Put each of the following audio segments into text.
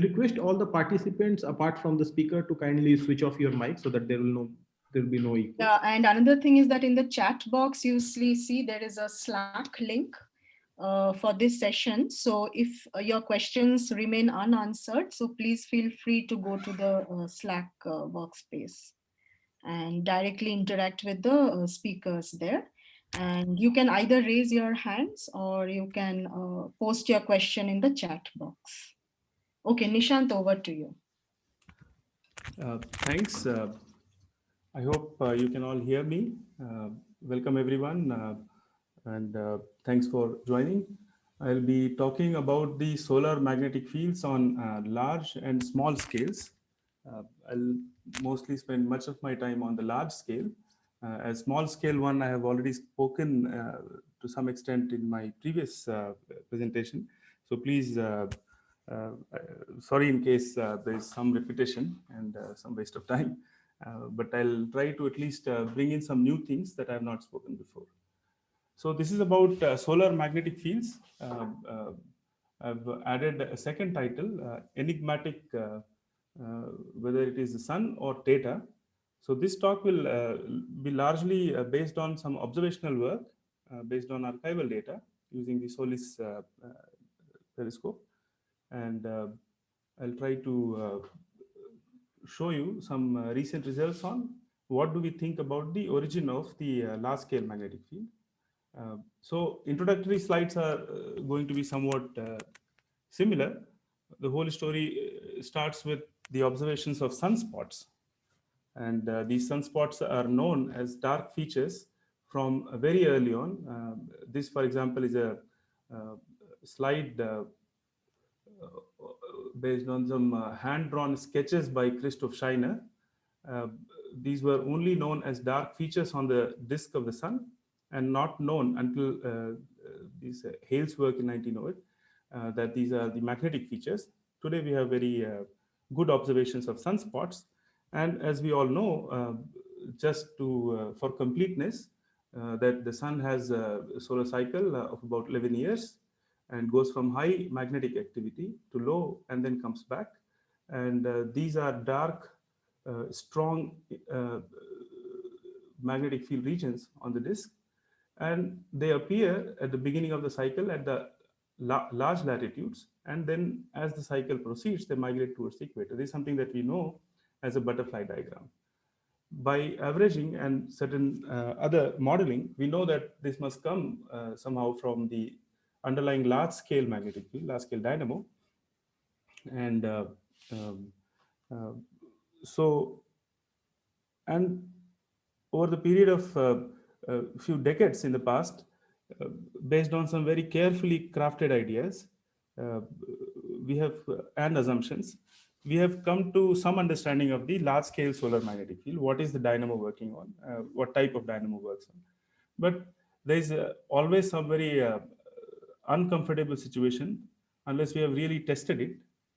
request all the participants apart from the speaker to kindly switch off your mic so that there will be no echo. Yeah, and another thing is that in the chat box, you see there is a Slack link for this session. So if your questions remain unanswered, so please feel free to go to the Slack workspace and directly interact with the speakers there. And you can either raise your hands or you can post your question in the chat box. Okay, Nishant, over to you. Thanks. I hope you can all hear me. Welcome, everyone, and thanks for joining. I'll be talking about the solar magnetic fields on large and small scales. I'll mostly spend much of my time on the large scale. As small scale one, I have already spoken to some extent in my previous presentation. So please, uh, sorry in case there is some repetition and some waste of time. But I'll try to at least bring in some new things that I have not spoken before. So this is about solar magnetic fields. I've added a second title, enigmatic, whether it is the sun or theta. So this talk will be largely based on some observational work based on archival data using the SOLIS telescope, and I'll try to show you some recent results on what do we think about the origin of the large scale magnetic field. So introductory slides are going to be somewhat similar. The whole story starts with the observations of sunspots, and these sunspots are known as dark features from very early on. This, for example, is a slide based on some hand-drawn sketches by Christoph Scheiner. Uh, these were only known as dark features on the disk of the sun and not known until these Hale's work in 1908 that these are the magnetic features. Today we have very good observations of sunspots, and as we all know, just to for completeness, that the sun has a solar cycle of about 11 years and goes from high magnetic activity to low and then comes back. And these are dark, strong magnetic field regions on the disk. And they appear at the beginning of the cycle at the large latitudes. And then as the cycle proceeds, they migrate towards the equator. This is something that we know as a butterfly diagram. By averaging and certain other modeling, we know that this must come somehow from the underlying large scale magnetic field, large scale dynamo. And um, uh, so, and over the period of a few decades in the past, uh, based on some very carefully crafted ideas, uh, we have and assumptions, we have come to some understanding of the large scale solar magnetic field. What is the dynamo working on? What type of dynamo works on? But there is always some very uncomfortable situation unless we have really tested it.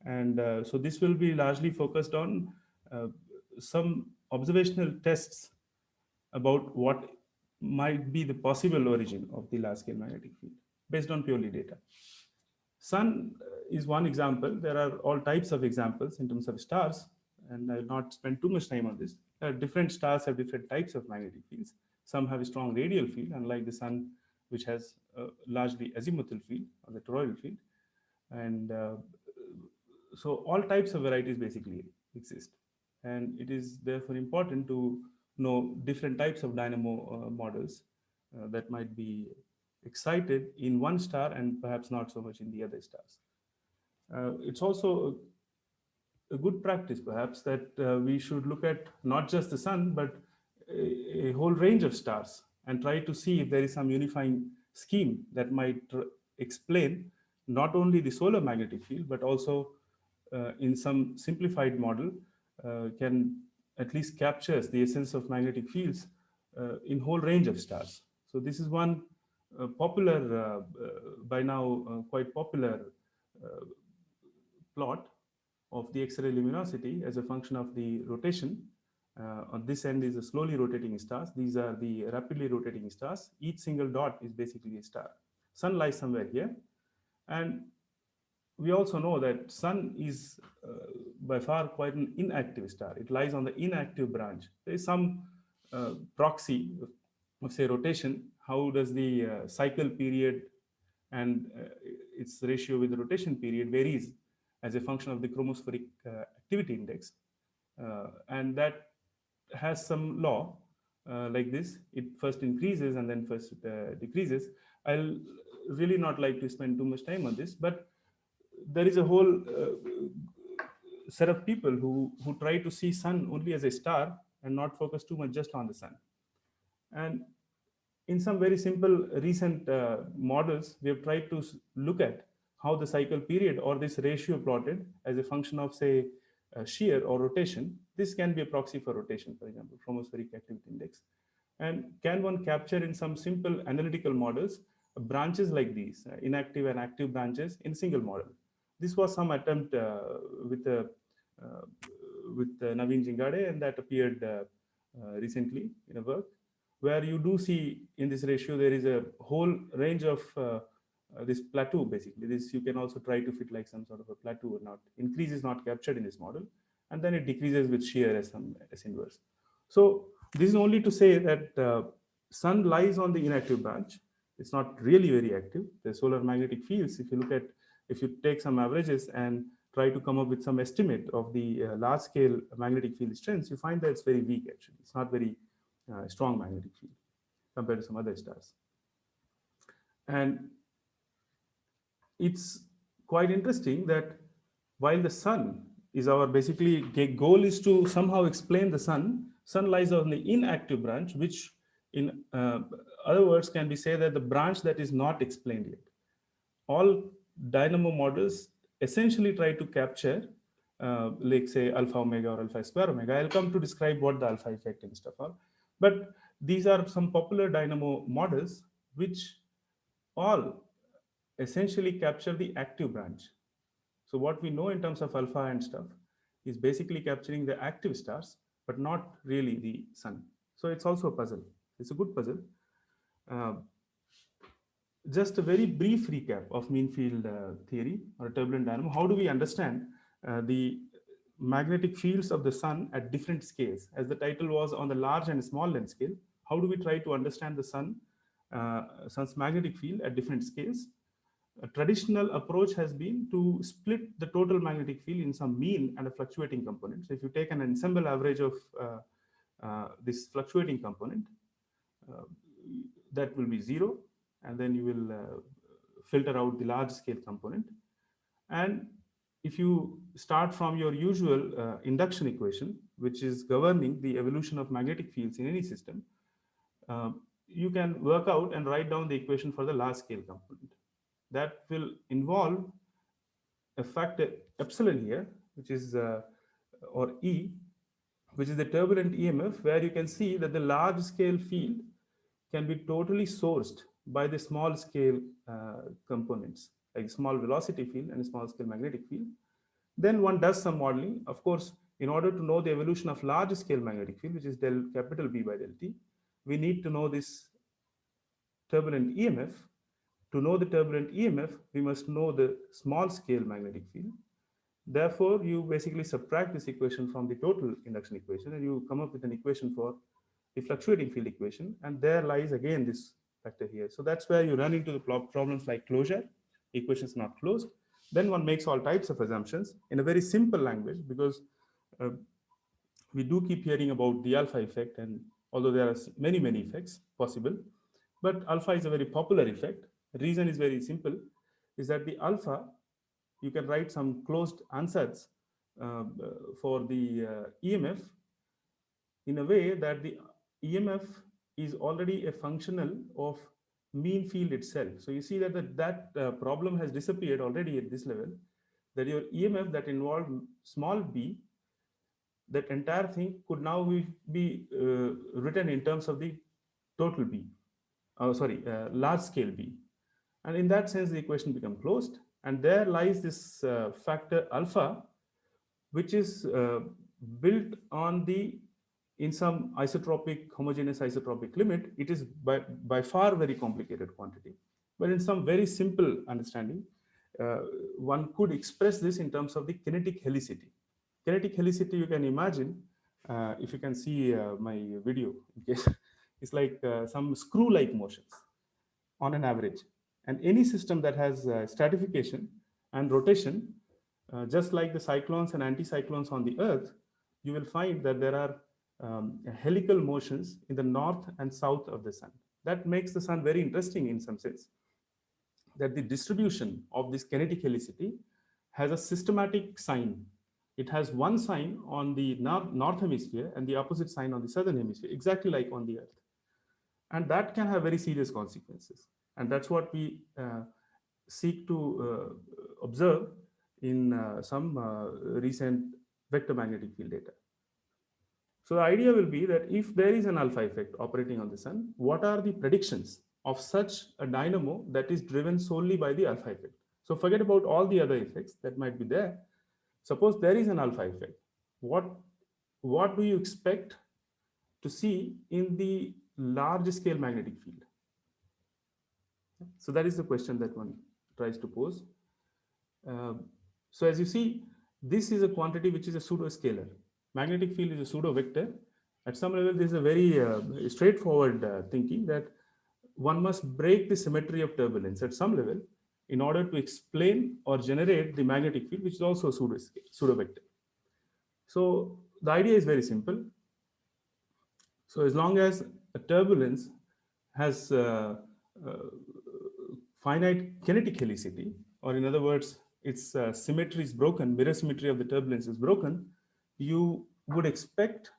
And so this will be largely focused on uh, some observational tests about what might be the possible origin of the large scale magnetic field based on purely data. Sun is one example. There are all types of examples in terms of stars, and I will not spend too much time on this. Different stars have different types of magnetic fields. Some have a strong radial field, unlike the sun, which has a largely azimuthal field or the toroidal field. And so all types of varieties basically exist. And it is therefore important to know different types of dynamo models that might be excited in one star and perhaps not so much in the other stars. It's also a good practice, perhaps, that we should look at not just the sun, but a whole range of stars and try to see if there is some unifying scheme that might explain not only the solar magnetic field, but also in some simplified model can at least captures the essence of magnetic fields in whole range of stars. So this is one popular, by now quite popular uh, plot of the X-ray luminosity as a function of the rotation. On this end is the slowly rotating stars. These are the rapidly rotating stars. Each single dot is basically a star. Sun lies somewhere here. And we also know that Sun is by far quite an inactive star. It lies on the inactive branch. There is some proxy of say rotation. How does the cycle period and its ratio with the rotation period varies as a function of the chromospheric activity index, and that has some law like this. It first increases and then first decreases. I'll really not like to spend too much time on this, but there is a whole set of people who try to see Sun only as a star and not focus too much just on the Sun. And in some very simple recent models, we have tried to look at how the cycle period or this ratio plotted as a function of, say, shear or rotation. This can be a proxy for rotation, for example, chromospheric activity index. And can one capture in some simple analytical models branches like these, inactive and active branches in single model? This was some attempt with Naveen Jingade, and that appeared recently in a work where you do see in this ratio there is a whole range of this plateau. Basically, this you can also try to fit like some sort of a plateau or not. Increase is not captured in this model, and then it decreases with shear as some as inverse. So this is only to say that Sun lies on the inactive branch. It's not really very active. The solar magnetic fields, if you look at, if you take some averages and try to come up with some estimate of the large scale magnetic field strengths, you find that it's very weak actually. It's not very strong magnetic field compared to some other stars. And it's quite interesting that while the Sun is our basically goal is to somehow explain the Sun lies on the inactive branch, which in other words can be said that the branch that is not explained yet. All dynamo models essentially try to capture like say alpha omega or alpha square omega. I'll come to describe what the alpha effect and stuff are. But these are some popular dynamo models which all essentially capture the active branch. So what we know in terms of alpha and stuff is basically capturing the active stars, but not really the Sun. So it's also a puzzle. It's a good puzzle. Just a very brief recap of mean field theory or turbulent dynamo. How do we understand the magnetic fields of the Sun at different scales? As the title was on the large and small length scale, how do we try to understand the Sun's magnetic field at different scales? A traditional approach has been to split the total magnetic field in some mean and a fluctuating component. So if you take an ensemble average of this fluctuating component, that will be 0, and then you will filter out the large scale component. And if you start from your usual induction equation, which is governing the evolution of magnetic fields in any system, you can work out and write down the equation for the large scale component. That will involve a factor epsilon here, which is or E, which is the turbulent EMF, where you can see that the large scale field can be totally sourced by the small scale components, like small velocity field and small scale magnetic field. Then one does some modeling. Of course, in order to know the evolution of large scale magnetic field, which is del capital B by del T, we need to know this turbulent EMF. To know the turbulent EMF, we must know the small scale magnetic field. Therefore, you basically subtract this equation from the total induction equation, and you come up with an equation for the fluctuating field equation. And there lies again this factor here. So that's where you run into the problems like closure, equations not closed. Then one makes all types of assumptions in a very simple language, because we do keep hearing about the alpha effect, and although there are many effects possible, but alpha is a very popular effect. The reason is very simple, is that the alpha, you can write some closed ansatz for the EMF in a way that the EMF is already a functional of mean field itself. So you see that that problem has disappeared already at this level, that your EMF that involved small b, that entire thing could now be written in terms of the total b, large scale b. And in that sense, the equation becomes closed. And there lies this factor alpha, which is built on the, in some isotropic, homogeneous isotropic limit. It is by far very complicated quantity. But in some very simple understanding, one could express this in terms of the kinetic helicity. Kinetic helicity, you can imagine, if you can see my video, in case, it's like some screw-like motions on an average. And any system that has stratification and rotation, just like the cyclones and anticyclones on the Earth, you will find that there are helical motions in the north and south of the sun. That makes the sun very interesting in some sense, that the distribution of this kinetic helicity has a systematic sign. It has one sign on the north hemisphere and the opposite sign on the southern hemisphere, exactly like on the Earth. And that can have very serious consequences. And that's what we seek to observe in some recent vector magnetic field data. So the idea will be that if there is an alpha effect operating on the sun, what are the predictions of such a dynamo that is driven solely by the alpha effect? So forget about all the other effects that might be there. Suppose there is an alpha effect. What do you expect to see in the large scale magnetic field? So that is the question that one tries to pose. So as you see, this is a quantity which is a pseudo scalar. Magnetic field is a pseudo vector. At some level, this is a very straightforward thinking that one must break the symmetry of turbulence at some level in order to explain or generate the magnetic field, which is also a pseudo vector. So the idea is very simple. So as long as a turbulence has finite kinetic helicity, or in other words, its symmetry is broken, mirror symmetry of the turbulence is broken, you would expect,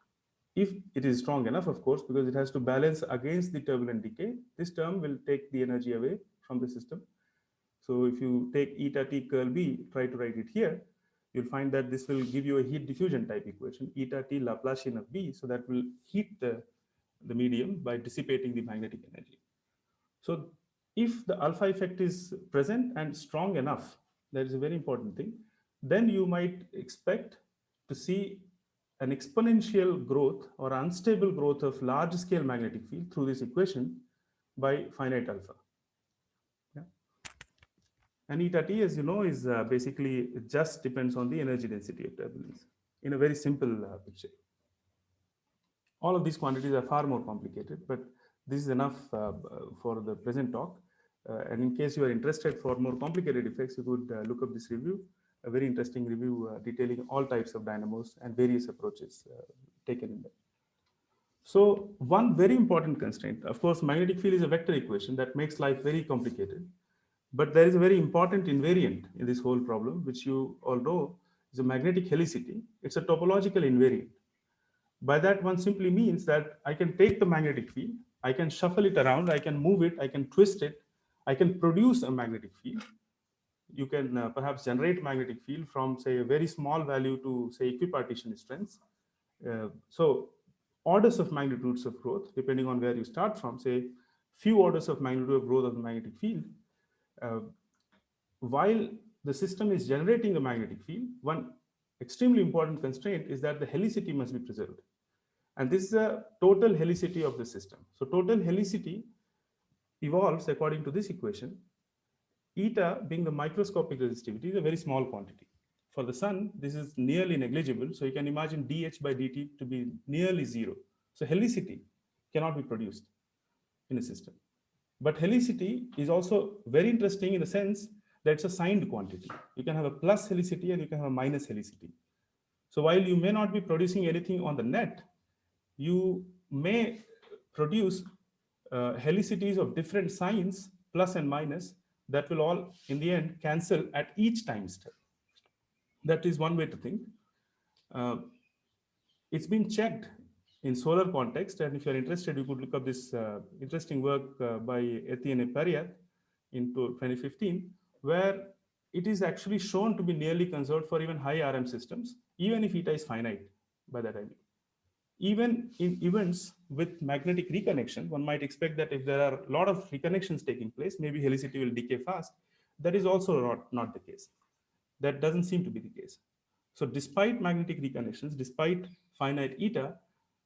if it is strong enough, of course, because it has to balance against the turbulent decay, this term will take the energy away from the system. So if you take eta T curl B, try to write it here, you'll find that this will give you a heat diffusion type equation, eta T Laplacian of B, so that will heat the medium by dissipating the magnetic energy. So if the alpha effect is present and strong enough, that is a very important thing, then you might expect to see an exponential growth or unstable growth of large scale magnetic field through this equation by finite alpha. Yeah. And eta T, as you know, is basically, it just depends on the energy density of turbulence in a very simple picture. All of these quantities are far more complicated, but this is enough for the present talk. And in case you are interested for more complicated effects, you could look up this review, a very interesting review detailing all types of dynamos and various approaches taken in that. So one very important constraint, of course, magnetic field is a vector equation that makes life very complicated. But there is a very important invariant in this whole problem, which you all know is a magnetic helicity. It's a topological invariant. By that, one simply means that I can take the magnetic field, I can shuffle it around, I can move it, I can twist it, I can produce a magnetic field. You can perhaps generate magnetic field from, say, a very small value to, say, equipartition strengths. So orders of magnitudes of growth, depending on where you start from, say, few orders of magnitude of growth of the magnetic field. While the system is generating a magnetic field, one extremely important constraint is that the helicity must be preserved. And this is a total helicity of the system. So total helicity evolves according to this equation. Eta, being the microscopic resistivity, is a very small quantity. For the sun, this is nearly negligible. So you can imagine dH by dt to be nearly zero. So helicity cannot be produced in a system. But helicity is also very interesting in the sense that it's a signed quantity. You can have a plus helicity and you can have a minus helicity. So while you may not be producing anything on the net, you may produce helicities of different signs, plus and minus, that will all in the end cancel at each time step. That is one way to think. It's been checked in solar context, and if you're interested, you could look up this interesting work by Etienne et Pariat in 2015, where it is actually shown to be nearly conserved for even high RM systems, even if eta is finite by that idea. Even in events with magnetic reconnection, one might expect that if there are a lot of reconnections taking place, maybe helicity will decay fast. That is also not the case. That doesn't seem to be the case. So despite magnetic reconnections, despite finite eta,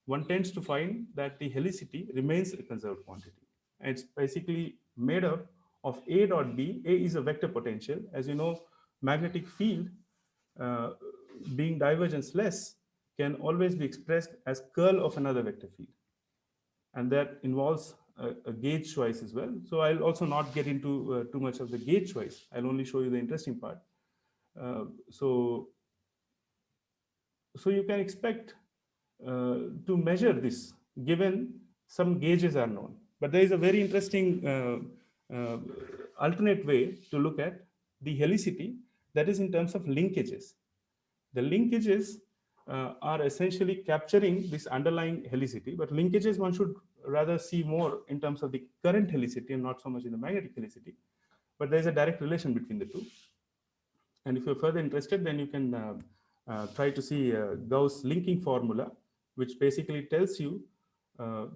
one tends to find that the helicity remains a conserved quantity. And it's basically made up of A dot B. A is a vector potential. As you know, magnetic field being divergence-less can always be expressed as curl of another vector field. And that involves a gauge choice as well. So I'll also not get into too much of the gauge choice. I'll only show you the interesting part. So you can expect to measure this given some gauges are known. But there is a very interesting alternate way to look at the helicity, that is in terms of linkages. The linkages are essentially capturing this underlying helicity, but linkages one should rather see more in terms of the current helicity and not so much in the magnetic helicity. But there's a direct relation between the two. And if you're further interested, then you can try to see Gauss linking formula, which basically tells you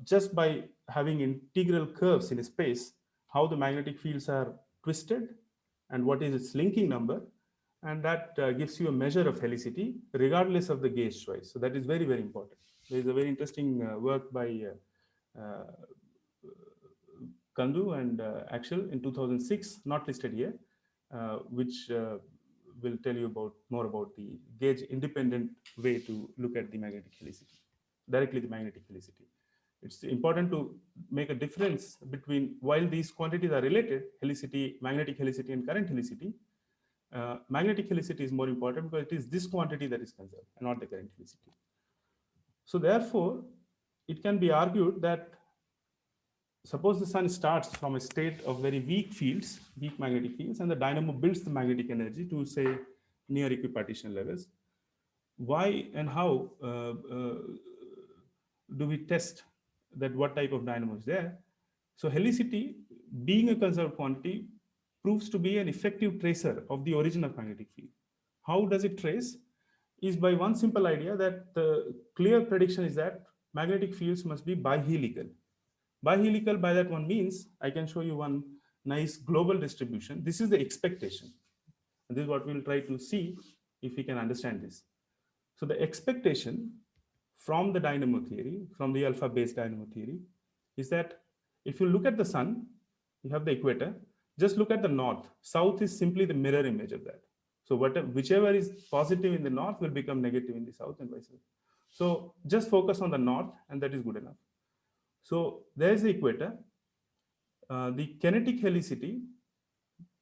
just by having integral curves in a space, how the magnetic fields are twisted and what is its linking number. And that gives you a measure of helicity regardless of the gauge choice. So that is very, very important. There is a very interesting work by Kandu and Axel in 2006, not listed here, which will tell you more about the gauge independent way to look at the magnetic helicity, directly the magnetic helicity. It's important to make a difference between, while these quantities are related, helicity, magnetic helicity and current helicity, magnetic helicity is more important because it is this quantity that is conserved and not the current helicity. So therefore, it can be argued that suppose the sun starts from a state of very weak fields, weak magnetic fields, and the dynamo builds the magnetic energy to say near equipartition levels. Why and how do we test that what type of dynamo is there? So helicity, being a conserved quantity, proves to be an effective tracer of the origin of magnetic field. How does it trace? Is by one simple idea that the clear prediction is that magnetic fields must be bihelical. Bihelical, by that one means, I can show you one nice global distribution. This is the expectation. And this is what we'll try to see if we can understand this. So the expectation from the dynamo theory, from the alpha-based dynamo theory, is that if you look at the sun, you have the equator, just look at the north. South is simply the mirror image of that. So whichever is positive in the north will become negative in the south and vice versa. So just focus on the north and that is good enough. So there is the equator. The kinetic helicity,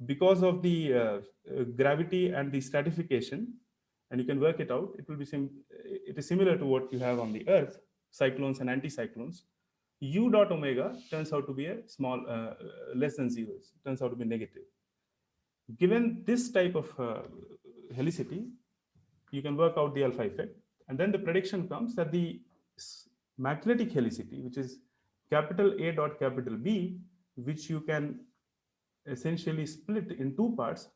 because of the gravity and the stratification, and you can work it out, it is similar to what you have on the Earth, cyclones and anticyclones. U dot omega turns out to be a small, less than zero, turns out to be negative. Given this type of helicity, you can work out the alpha effect. And then the prediction comes that the magnetic helicity, which is capital A dot capital B, which you can essentially split in two parts,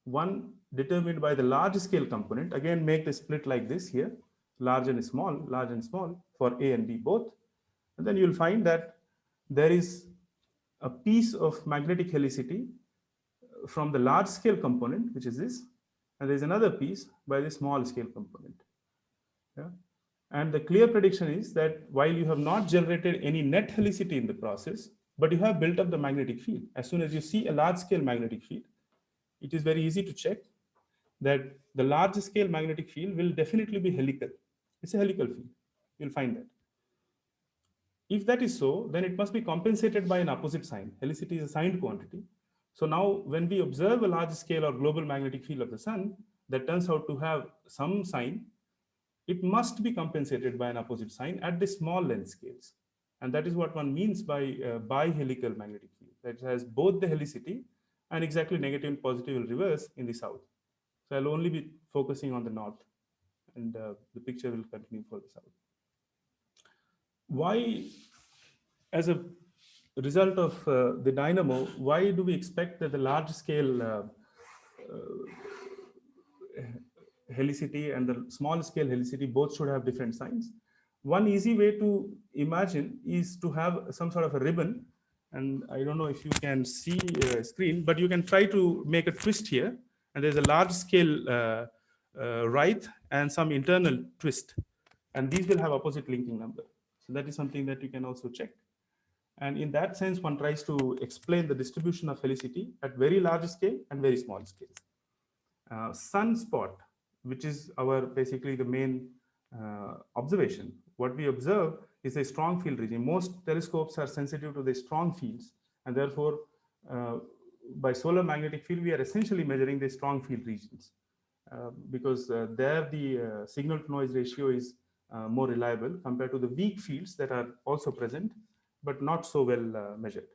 one determined by the large scale component, again make the split like this here, large and small for A and B both. And then you'll find that there is a piece of magnetic helicity from the large scale component, which is this, and there's another piece by the small scale component. Yeah? And the clear prediction is that while you have not generated any net helicity in the process, but you have built up the magnetic field. As soon as you see a large scale magnetic field, it is very easy to check that the large scale magnetic field will definitely be helical. It's a helical field. You'll find that. If that is so, then it must be compensated by an opposite sign. Helicity is a signed quantity. So now when we observe a large scale or global magnetic field of the sun that turns out to have some sign, it must be compensated by an opposite sign at the small length scales. And that is what one means by bihelical magnetic field. That has both the helicity and exactly negative and positive will reverse in the south. So I'll only be focusing on the north, and the picture will continue for the south. Why, as a result of the dynamo, why do we expect that the large scale helicity and the small scale helicity both should have different signs? One easy way to imagine is to have some sort of a ribbon, and I don't know if you can see a screen, but you can try to make a twist here, and there's a large scale right and some internal twist, and these will have opposite linking number. So that is something that you can also check. And in that sense, one tries to explain the distribution of helicity at very large scale and very small scales. Sunspot, which is our basically the main observation, what we observe is a strong field regime. Most telescopes are sensitive to the strong fields, and therefore, by solar magnetic field, we are essentially measuring the strong field regions because there the signal to noise ratio is more reliable compared to the weak fields that are also present, but not so well measured.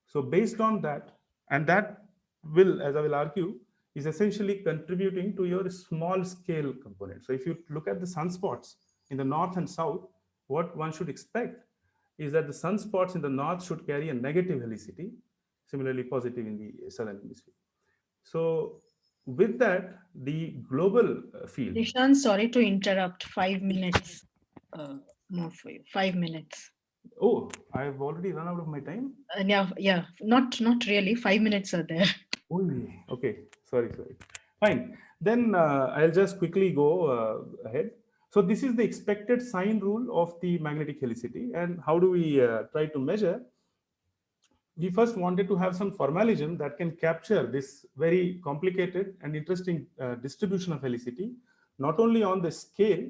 So based on that, and that will, as I will argue, is essentially contributing to your small scale component. So if you look at the sunspots in the north and south, what one should expect is that the sunspots in the north should carry a negative helicity, similarly positive in the southern hemisphere. So with that, the global field. Nishant, sorry to interrupt. 5 minutes more for you. 5 minutes. Oh, I've already run out of my time. Yeah, not really. 5 minutes are there. Only. Okay, sorry. Fine. Then I'll just quickly go ahead. So this is the expected sign rule of the magnetic helicity. And how do we try to measure? We first wanted to have some formalism that can capture this very complicated and interesting distribution of helicity, not only on the scale.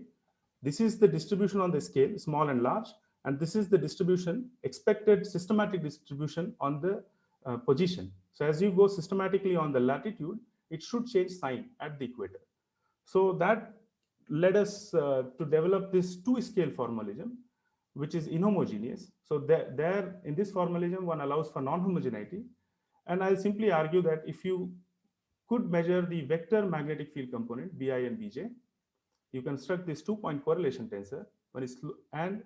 This is the distribution on the scale, small and large, and this is the distribution, expected systematic distribution on the position. So as you go systematically on the latitude, it should change sign at the equator. So that led us to develop this two-scale formalism, which is inhomogeneous. So there in this formalism, one allows for non-homogeneity. And I'll simply argue that if you could measure the vector magnetic field component, Bi and Bj, you construct this two-point correlation tensor and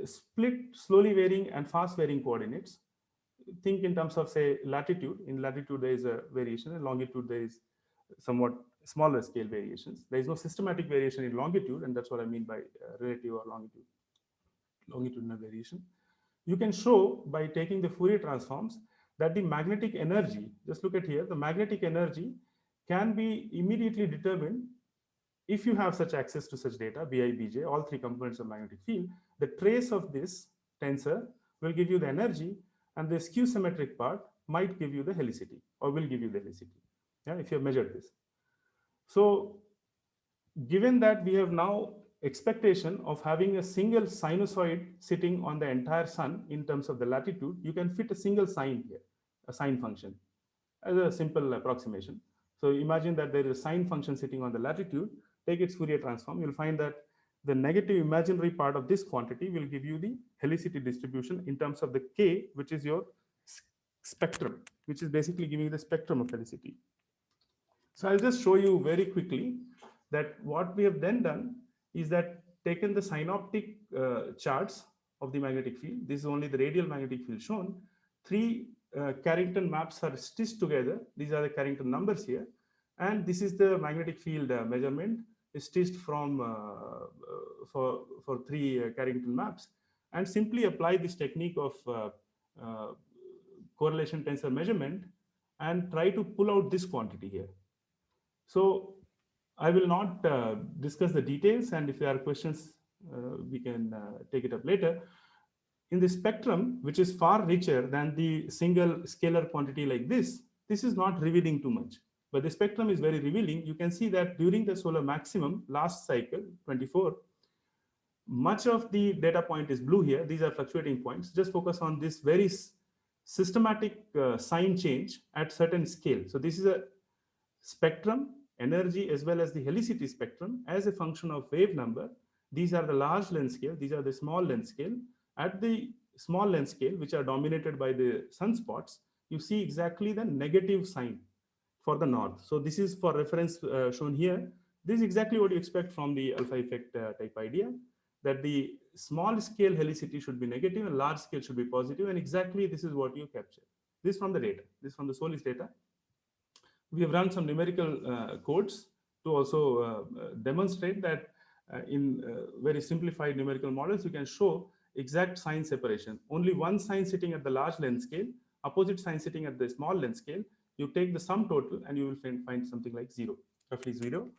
split slowly varying and fast varying coordinates. Think in terms of, say, latitude. In latitude, there is a variation, and longitude, there is somewhat smaller scale variations. There is no systematic variation in longitude, and that's what I mean by relative or longitudinal variation. You can show by taking the Fourier transforms that the magnetic energy, just look at here, the magnetic energy can be immediately determined if you have such access to such data, Bi, Bj, all three components of magnetic field. The trace of this tensor will give you the energy, and the skew symmetric part might give you the helicity, or will give you the helicity, yeah, if you have measured this. So given that we have now expectation of having a single sinusoid sitting on the entire sun in terms of the latitude, you can fit a single sine here, a sine function, as a simple approximation. So imagine that there is a sine function sitting on the latitude, take its Fourier transform, you'll find that the negative imaginary part of this quantity will give you the helicity distribution in terms of the k, which is your spectrum, which is basically giving you the spectrum of helicity. So I'll just show you very quickly that what we have then done is that taken the synoptic charts of the magnetic field. This is only the radial magnetic field shown. Three Carrington maps are stitched together. These are the Carrington numbers here. And this is the magnetic field measurement stitched from for three Carrington maps, and simply apply this technique of correlation tensor measurement and try to pull out this quantity here. So I will not discuss the details, and if there are questions, we can take it up later. In the spectrum, which is far richer than the single scalar quantity like this is not revealing too much. But the spectrum is very revealing. You can see that during the solar maximum, last cycle, 24, much of the data point is blue here. These are fluctuating points. Just focus on this very systematic sign change at certain scale. So this is a spectrum, energy, as well as the helicity spectrum as a function of wave number. These are the large length scale. These are the small length scale. At the small length scale, which are dominated by the sunspots, you see exactly the negative sign for the north. So this is for reference shown here. This is exactly what you expect from the alpha effect type idea, that the small scale helicity should be negative and large scale should be positive, and exactly this is what you capture. This from the data, this from the SOLIS data. We have run some numerical codes to also demonstrate that in very simplified numerical models, you can show exact sign separation. Only one sign sitting at the large length scale, opposite sign sitting at the small length scale. You take the sum total and you will find something like zero, roughly zero,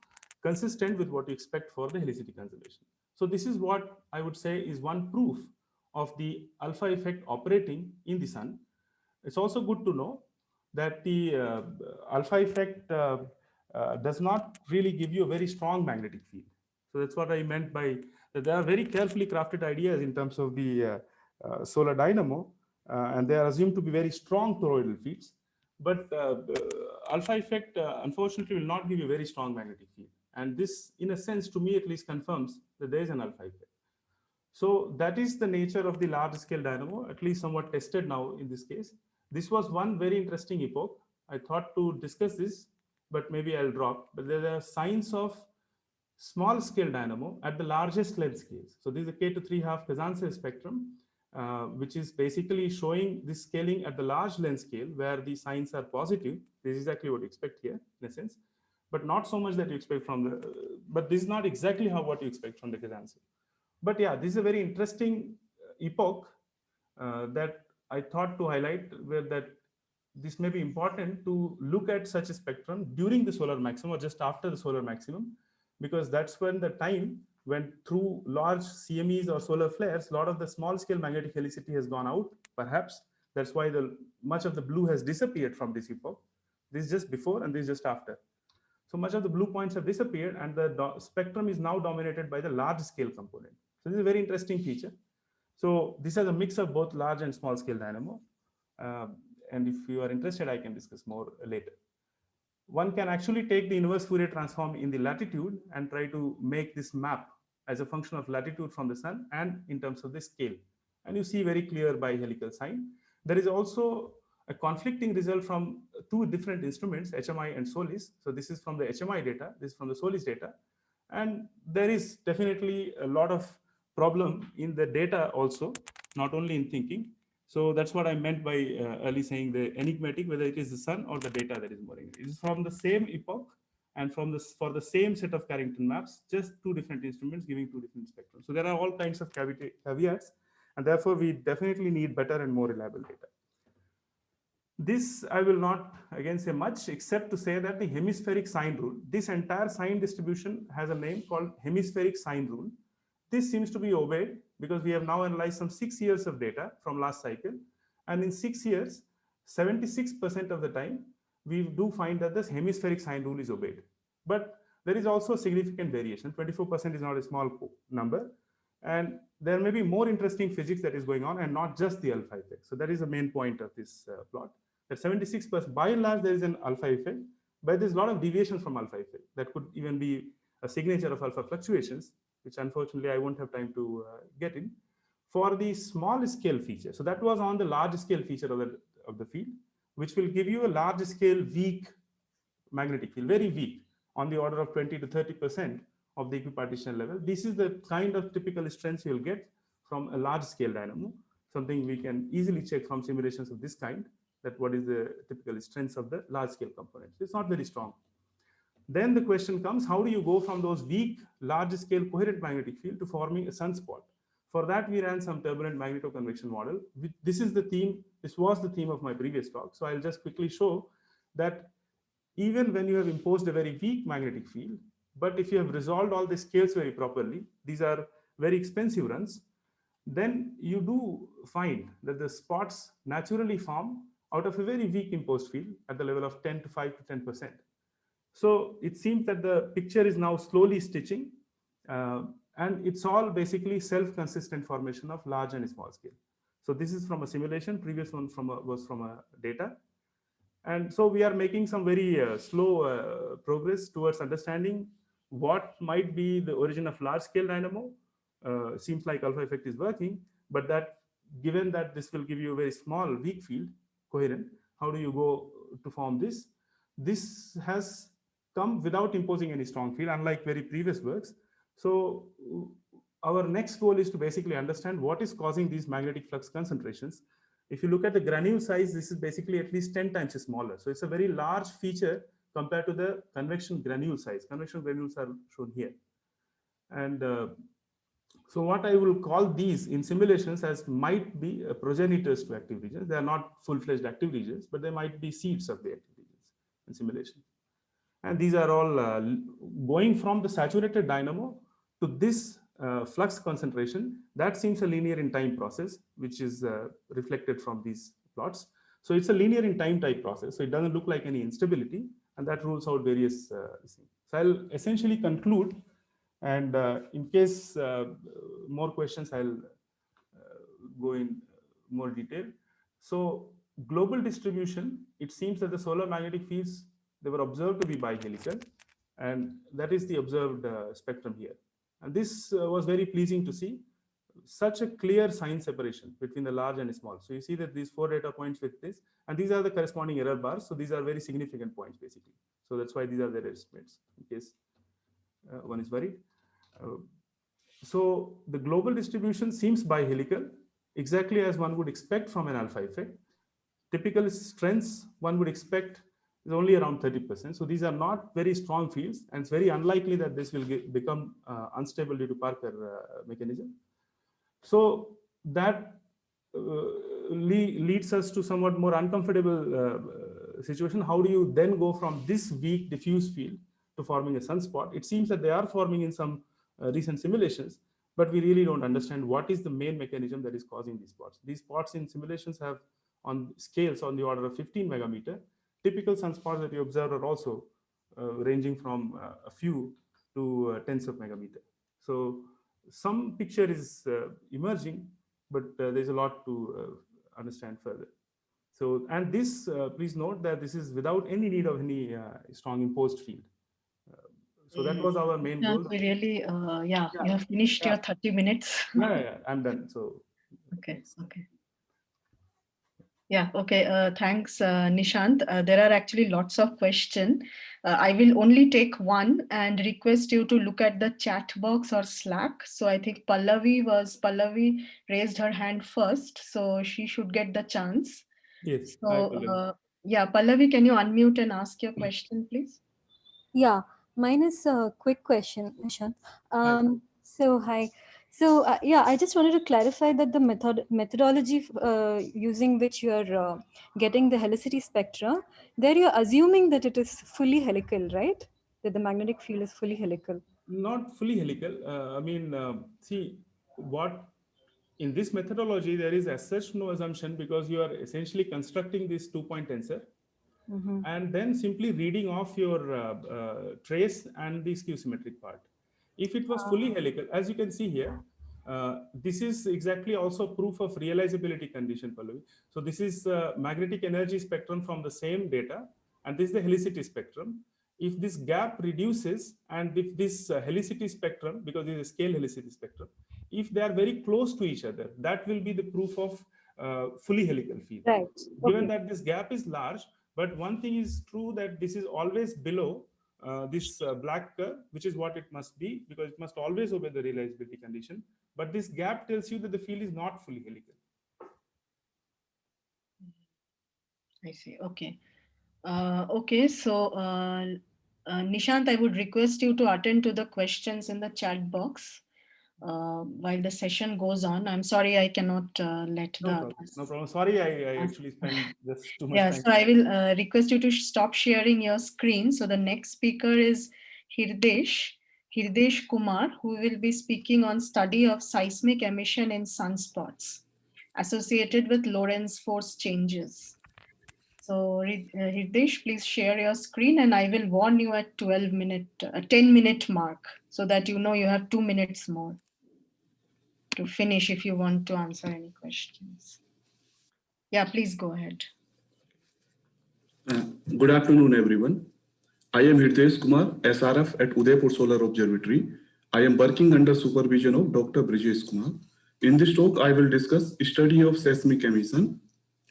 consistent with what you expect for the helicity conservation. So this is what I would say is one proof of the alpha effect operating in the sun. It's also good to know that the alpha effect does not really give you a very strong magnetic field. So that's what I meant by that. There are very carefully crafted ideas in terms of the solar dynamo, and they are assumed to be very strong toroidal fields. But alpha effect, unfortunately, will not give you a very strong magnetic field. And this, in a sense, to me at least, confirms that there is an alpha effect. So that is the nature of the large scale dynamo, at least somewhat tested now in this case. This was one very interesting epoch. I thought to discuss this, but maybe I'll drop. But there are signs of small scale dynamo at the largest length scales. So this is a K to 3.5 Kazantsev spectrum, which is basically showing this scaling at the large length scale where the signs are positive. This is exactly what you expect here in a sense, but not so much that you expect from the, but this is not exactly what you expect from the Kazantsev. But yeah, this is a very interesting epoch that I thought to highlight, where that this may be important to look at such a spectrum during the solar maximum or just after the solar maximum, because that's when the time when through large CMEs or solar flares, a lot of the small scale magnetic helicity has gone out. Perhaps that's why the much of the blue has disappeared from this epoch. This is just before and this is just after. So much of the blue points have disappeared and the spectrum is now dominated by the large scale component. So this is a very interesting feature. So this has a mix of both large and small scale dynamo. And if you are interested, I can discuss more later. One can actually take the inverse Fourier transform in the latitude and try to make this map as a function of latitude from the sun and in terms of the scale. And you see very clear bihelical sign. There is also a conflicting result from two different instruments, HMI and SOLIS. So this is from the HMI data, this is from the SOLIS data. And there is definitely a lot of problem in the data also, not only in thinking. So that's what I meant by early saying the enigmatic, whether it is the sun or the data that is more enigmatic. It is from the same epoch and from this for the same set of Carrington maps, just two different instruments giving two different spectrums. So there are all kinds of caveats, and therefore we definitely need better and more reliable data. This I will not again say much except to say that the hemispheric sign rule, this entire sign distribution has a name called hemispheric sign rule. This seems to be obeyed because we have now analyzed some 6 years of data from last cycle. And in 6 years, 76% of the time, we do find that this hemispheric sign rule is obeyed. But there is also a significant variation. 24% is not a small number. And there may be more interesting physics that is going on and not just the alpha effect. So that is the main point of this plot. That 76%, by and large, there is an alpha effect, but there's a lot of deviations from alpha effect. That could even be a signature of alpha fluctuations, which unfortunately I won't have time to get in. For the small scale feature, so that was on the large scale feature of the field, which will give you a large scale weak magnetic field, very weak, on the order of 20 to 30% of the equipartition level. This is the kind of typical strengths you'll get from a large scale dynamo, something we can easily check from simulations of this kind, that what is the typical strengths of the large scale components. It's not very strong. Then the question comes, how do you go from those weak, large scale coherent magnetic field to forming a sunspot? For that, we ran some turbulent magnetoconvection model. This is the theme, this was the theme of my previous talk. So I'll just quickly show that even when you have imposed a very weak magnetic field, but if you have resolved all the scales very properly, these are very expensive runs, then you do find that the spots naturally form out of a very weak imposed field at the level of 10 to 5 to 10%. So it seems that the picture is now slowly stitching, and it's all basically self-consistent formation of large and small scale. So this is from a simulation, previous one was from a data. And so we are making some very slow progress towards understanding what might be the origin of large scale dynamo. Seems like alpha effect is working, but that given that this will give you a very small weak field, coherent, how do you go to form this? This has come without imposing any strong field, unlike very previous works. So our next goal is to basically understand what is causing these magnetic flux concentrations. If you look at the granule size, this is basically at least 10 times smaller. So it's a very large feature compared to the convection granule size. Convection granules are shown here. And so what I will call these in simulations as might be progenitors to active regions. They are not full-fledged active regions, but they might be seeds of the active regions in simulation. And these are all going from the saturated dynamo to this flux concentration, that seems a linear in time process, which is reflected from these plots. So it's a linear in time type process. So it doesn't look like any instability, and that rules out various things. So I'll essentially conclude, and in case more questions, I'll go in more detail. So global distribution, it seems that the solar magnetic fields, they were observed to be bihelical, and that is the observed spectrum here. And this was very pleasing to see such a clear sign separation between the large and the small. So you see that these 4 data points with this, and these are the corresponding error bars. So these are very significant points basically. So that's why these are their estimates in case one is worried. So the global distribution seems bihelical, exactly as one would expect from an alpha effect. Typical strengths one would expect is only around 30%. So these are not very strong fields, and it's very unlikely that this will become unstable due to Parker mechanism. So that leads us to somewhat more uncomfortable situation. How do you then go from this weak diffuse field to forming a sunspot? It seems that they are forming in some recent simulations, but we really don't understand what is the main mechanism that is causing these spots. These spots in simulations have on scales on the order of 15 megameter. Typical sunspots that you observe are also ranging from a few to tens of megameter. So some picture is emerging, but there's a lot to understand further. So, and this, please note that this is without any need of any strong imposed field. So that was our main goal. We really, yeah, you have finished your 30 minutes. Yeah, I'm done. So. Okay, okay. Yeah, okay. Thanks, Nishant. There are actually lots of questions. I will only take one and request you to look at the chat box or Slack. So I think Pallavi raised her hand first, so she should get the chance. Yes. So yeah, Pallavi, can you unmute and ask your question, please? Yeah, mine is a quick question, Nishant. Hi. So yeah, I just wanted to clarify that the methodology using which you are getting the helicity spectra, there you're assuming that it is fully helical, right? That the magnetic field is fully helical. Not fully helical. I mean, see, what in this methodology, there is as such no assumption, because you are essentially constructing this 2-point tensor and then simply reading off your trace and the skew symmetric part. If it was fully helical, as you can see here, this is exactly also proof of realizability condition, Pallavi. So this is magnetic energy spectrum from the same data, and this is the helicity spectrum. If this gap reduces, and if this helicity spectrum, because it is a scale helicity spectrum, if they are very close to each other, that will be the proof of fully helical field. Right. Given that this gap is large, but one thing is true, that this is always below this black curve, which is what it must be, because it must always obey the realizability condition. But this gap tells you that the field is not fully helical. I see. Okay. Okay. So, Nishant, I would request you to attend to the questions in the chat box while the session goes on. I'm sorry, I cannot let No problem. Sorry, I actually spent just too much time. So I will request you to stop sharing your screen. So the next speaker is Hirdesh Kumar, who will be speaking on study of seismic emission in sunspots associated with Lorentz force changes. So Hirdesh, please share your screen, and I will warn you at 10-minute mark, so that you know you have 2 minutes more to finish if you want to answer any questions. Yeah, please go ahead. Good afternoon, everyone. I am Hirdesh Kumar, SRF at Udaipur Solar Observatory. I am working under supervision of Dr. Brijesh Kumar. In this talk, I will discuss study of seismic emission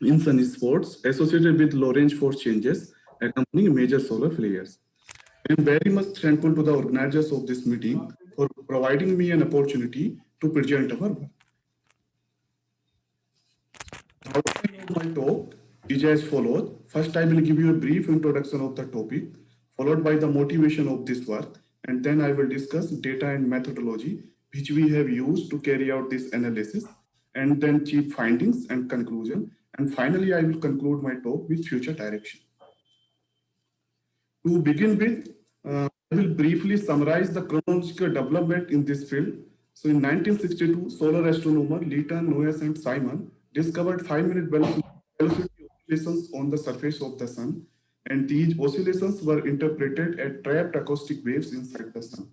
in sunspots associated with Lorentz force changes accompanying major solar flares. I am very much thankful to the organizers of this meeting for providing me an opportunity to present our work. My talk is as follows. First, I will give you a brief introduction of the topic, followed by the motivation of this work, and then I will discuss data and methodology which we have used to carry out this analysis, and then chief findings and conclusion. And finally, I will conclude my talk with future direction. To begin with, I will briefly summarize the chronological development in this field. So in 1962, solar astronomer Leighton, Noyes, and Simon discovered 5-minute velocity oscillations on the surface of the sun, and these oscillations were interpreted as trapped acoustic waves inside the sun.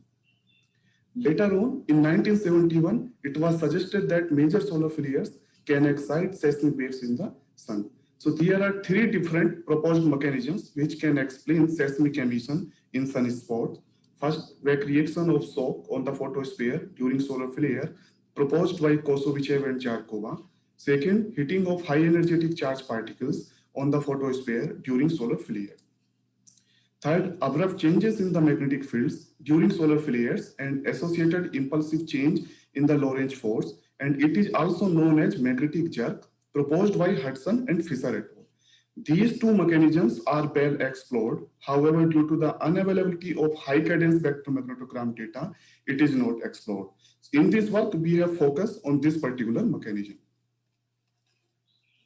Later on, in 1971, it was suggested that major solar flares can excite seismic waves in the sun. So there are 3 different proposed mechanisms which can explain seismic emission in sunspots. First, the creation of shock on the photosphere during solar flare, proposed by Kosovichev and Zharkova. Second, hitting of high energetic charged particles on the photosphere during solar flare. Third, abrupt changes in the magnetic fields during solar flares and associated impulsive change in the Lorentz force, and it is also known as magnetic jerk, proposed by Hudson and Fisher et al. These 2 mechanisms are well explored. However, due to the unavailability of high cadence spectromagnetogram data, it is not explored. In this work, we have focused on this particular mechanism.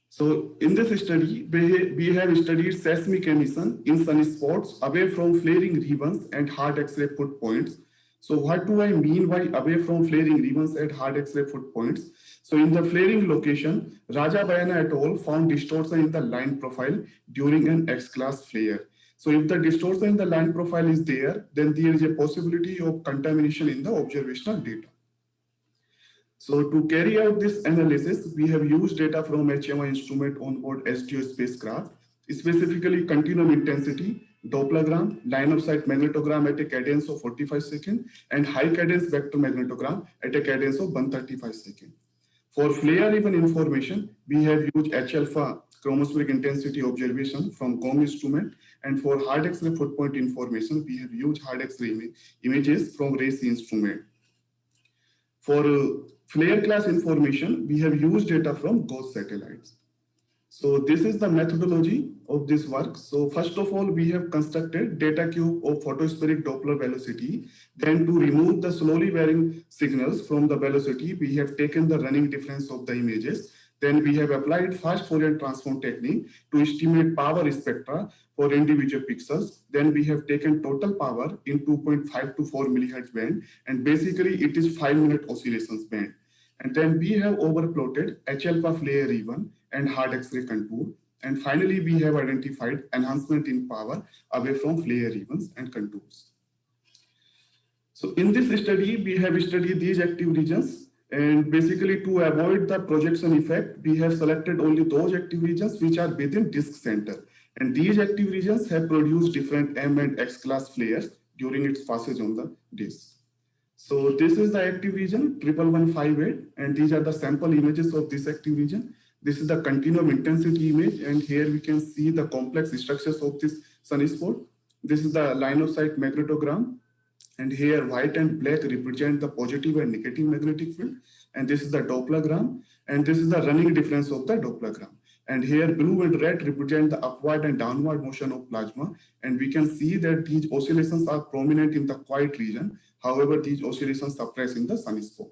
So in this study, we have studied seismic emission in sunspots away from flaring ribbons and hard X-ray foot points. So what do I mean by away from flaring ribbons and hard X-ray foot points? So in the flaring location, Rajabayana et al. Found distortion in the line profile during an X-class flare. So if the distortion in the line profile is there, then there is a possibility of contamination in the observational data. So to carry out this analysis, we have used data from HMI instrument on board SDO spacecraft, specifically continuum intensity, Dopplergram, line of sight magnetogram at a cadence of 45 seconds, and high cadence spectromagnetogram at a cadence of 135 seconds. For flare-even information, we have used H-alpha chromospheric intensity observation from GOM instrument, and for hard X-ray footpoint information, we have used hard X-ray images from RACI instrument. For flare class information, we have used data from GOES satellites. So this is the methodology of this work. So first of all, we have constructed data cube of photospheric Doppler velocity. Then to remove the slowly varying signals from the velocity, we have taken the running difference of the images. Then we have applied fast Fourier transform technique to estimate power spectra for individual pixels. Then we have taken total power in 2.5 to 4 millihertz band, and basically it is 5-minute oscillations band. And then we have overplotted H-alpha flare even and hard X-ray contour. And finally, we have identified enhancement in power away from flare evens and contours. So in this study, we have studied these active regions. And basically to avoid the projection effect, we have selected only those active regions which are within disk center. And these active regions have produced different M and X class flares during its passage on the disk. So this is the active region 11158, and these are the sample images of this active region. This is the continuum intensity image, and here we can see the complex structures of this sunspot. This is the line of sight magnetogram, and here white and black represent the positive and negative magnetic field, and this is the Dopplergram, and this is the running difference of the Dopplergram. And here blue and red represent the upward and downward motion of plasma, and we can see that these oscillations are prominent in the quiet region. However, these oscillations suppress in the sunspot.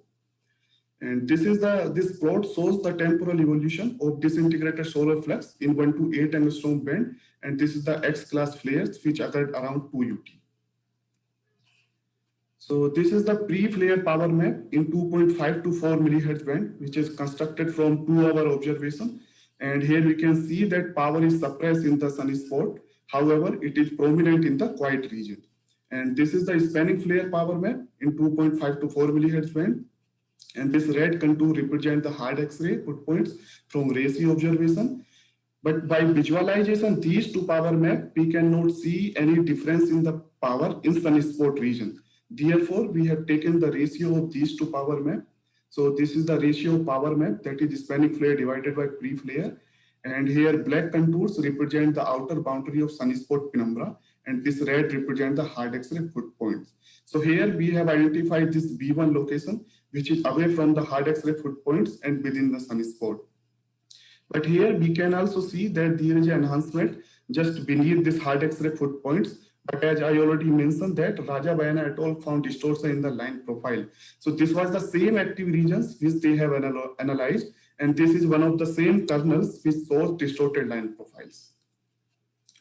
And this plot shows the temporal evolution of disintegrated solar flux in 1 to 8 angstrom band, and this is the X-class flares which occurred around 2 UT. So this is the pre-flare power map in 2.5 to 4 millihertz band, which is constructed from 2-hour observation. And here we can see that power is suppressed in the sunspot. However, it is prominent in the quiet region. And this is the spanning flare power map in 2.5 to 4 millihertz band. And this red contour represents the hard X-ray put points from RACI observation. But by visualization, these two power map, we cannot see any difference in the power in sunspot region. Therefore, we have taken the ratio of these two power map. So this is the ratio of power map, that is spanning flare divided by pre-flare. And here black contours represent the outer boundary of sunspot penumbra, and this red represent the hard X-ray foot points. So here we have identified this B1 location, which is away from the hard X-ray foot points and within the sunspot. But here we can also see that there is an enhancement just beneath this hard X-ray foot points. But as I already mentioned that Rajabayana et al. Found distortion in the line profile. So this was the same active regions which they have analyzed, and this is one of the same kernels which shows distorted line profiles.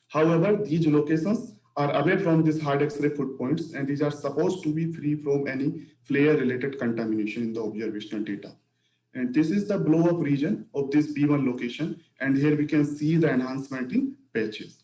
However, these locations are away from these hard X-ray footpoints, and these are supposed to be free from any flare-related contamination in the observational data. And this is the blow-up region of this B1 location, and here we can see the enhancement in patches.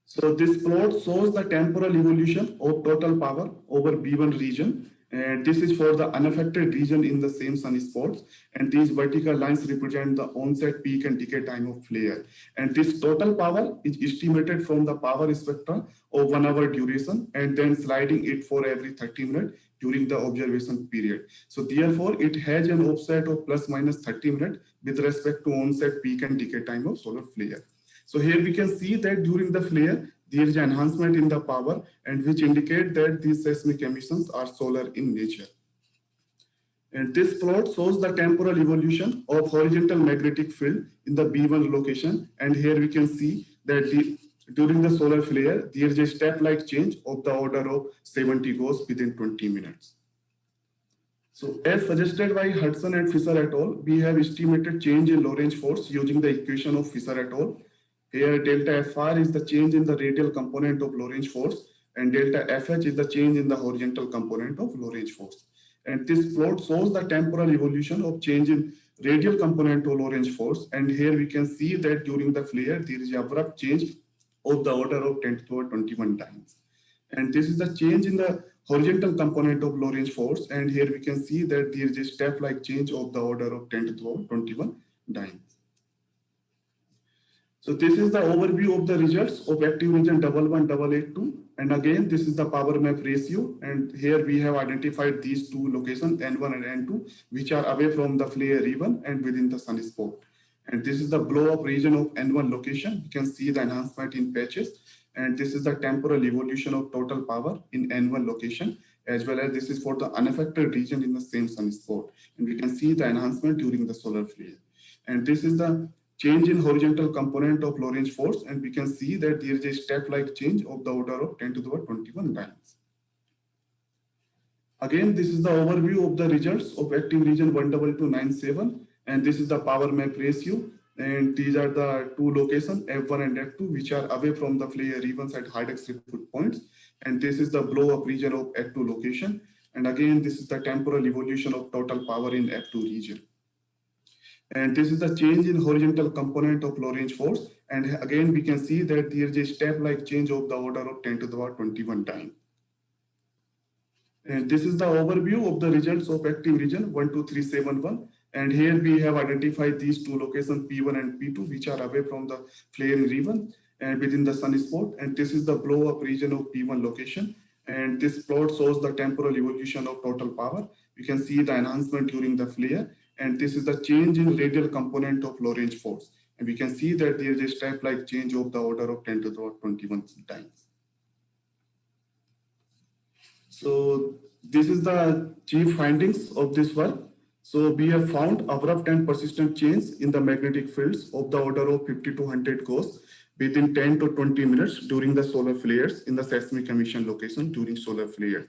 So this plot shows the temporal evolution of total power over B1 region, and this is for the unaffected region in the same sunspots, and these vertical lines represent the onset, peak, and decay time of flare. And this total power is estimated from the power spectra of 1 hour duration, and then sliding it for every 30 minutes during the observation period. So therefore, it has an offset of plus minus 30 minutes with respect to onset, peak, and decay time of solar flare. So here we can see that during the flare, there is an enhancement in the power, and which indicate that these seismic emissions are solar in nature. And this plot shows the temporal evolution of horizontal magnetic field in the B1 location. And here we can see that during the solar flare, there is a step-like change of the order of 70 Gauss within 20 minutes. So as suggested by Hudson and Fisher et al., we have estimated change in Lorentz force using the equation of Fisher et al. Here delta FR is the change in the radial component of Lorentz force, and delta FH is the change in the horizontal component of Lorentz force. And this plot shows the temporal evolution of change in radial component of Lorentz force. And here we can see that during the flare, there is an abrupt change of the order of 10 to the power 21 times. And this is the change in the horizontal component of Lorentz force. And here we can see that there is a step-like change of the order of 10 to the power 21 times. So this is the overview of the results of active region 11882. And again, this is the power map ratio. And here we have identified these two locations, N1 and N2, which are away from the flare region and within the sunspot. And this is the blow-up region of N1 location. You can see the enhancement in patches. And this is the temporal evolution of total power in N1 location, as well as this is for the unaffected region in the same sunspot. And we can see the enhancement during the solar flare. And this is the change in horizontal component of Lorentz force, and we can see that there is a step-like change of the order of 10 to the power 21 times. Again, this is the overview of the results of active region 12297, and this is the power map ratio. And these are the two locations, F1 and F2, which are away from the flare regions at hard X-ray points. And this is the blow-up region of F2 location. And again, this is the temporal evolution of total power in F2 region. And this is the change in horizontal component of Lorentz force. And again, we can see that there is a step-like change of the order of 10 to the power 21 times. And this is the overview of the results of active region 12371. And here we have identified these two locations, P1 and P2, which are away from the flaring region and within the sunspot. And this is the blow-up region of P1 location. And this plot shows the temporal evolution of total power. You can see the enhancement during the flare. And this is the change in radial component of Lorentz force. And we can see that there is a step-like change of the order of 10 to the power 21 times. So this is the chief findings of this work. So we have found abrupt and persistent change in the magnetic fields of the order of 50 to 100 Gauss within 10 to 20 minutes during the solar flares in the seismic emission location during solar flare.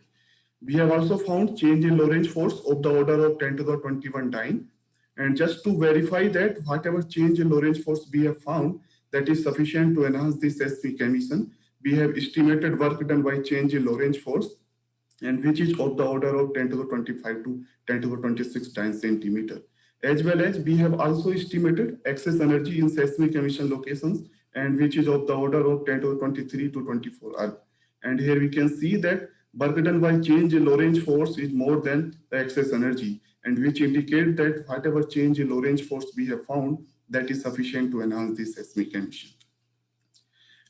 We have also found change in Lorentz force of the order of 10 to the 21 time. And just to verify that whatever change in Lorentz force we have found that is sufficient to enhance the seismic emission, we have estimated work done by change in Lorentz force, and which is of the order of 10 to the 25 to 10 to the 26 times centimeter. As well as we have also estimated excess energy in seismic emission locations, and which is of the order of 10 to the 23 to 24 Earth. And here we can see that work done by change in Lorentz force is more than the excess energy, and which indicate that whatever change in Lorentz force we have found, that is sufficient to enhance the seismic emission.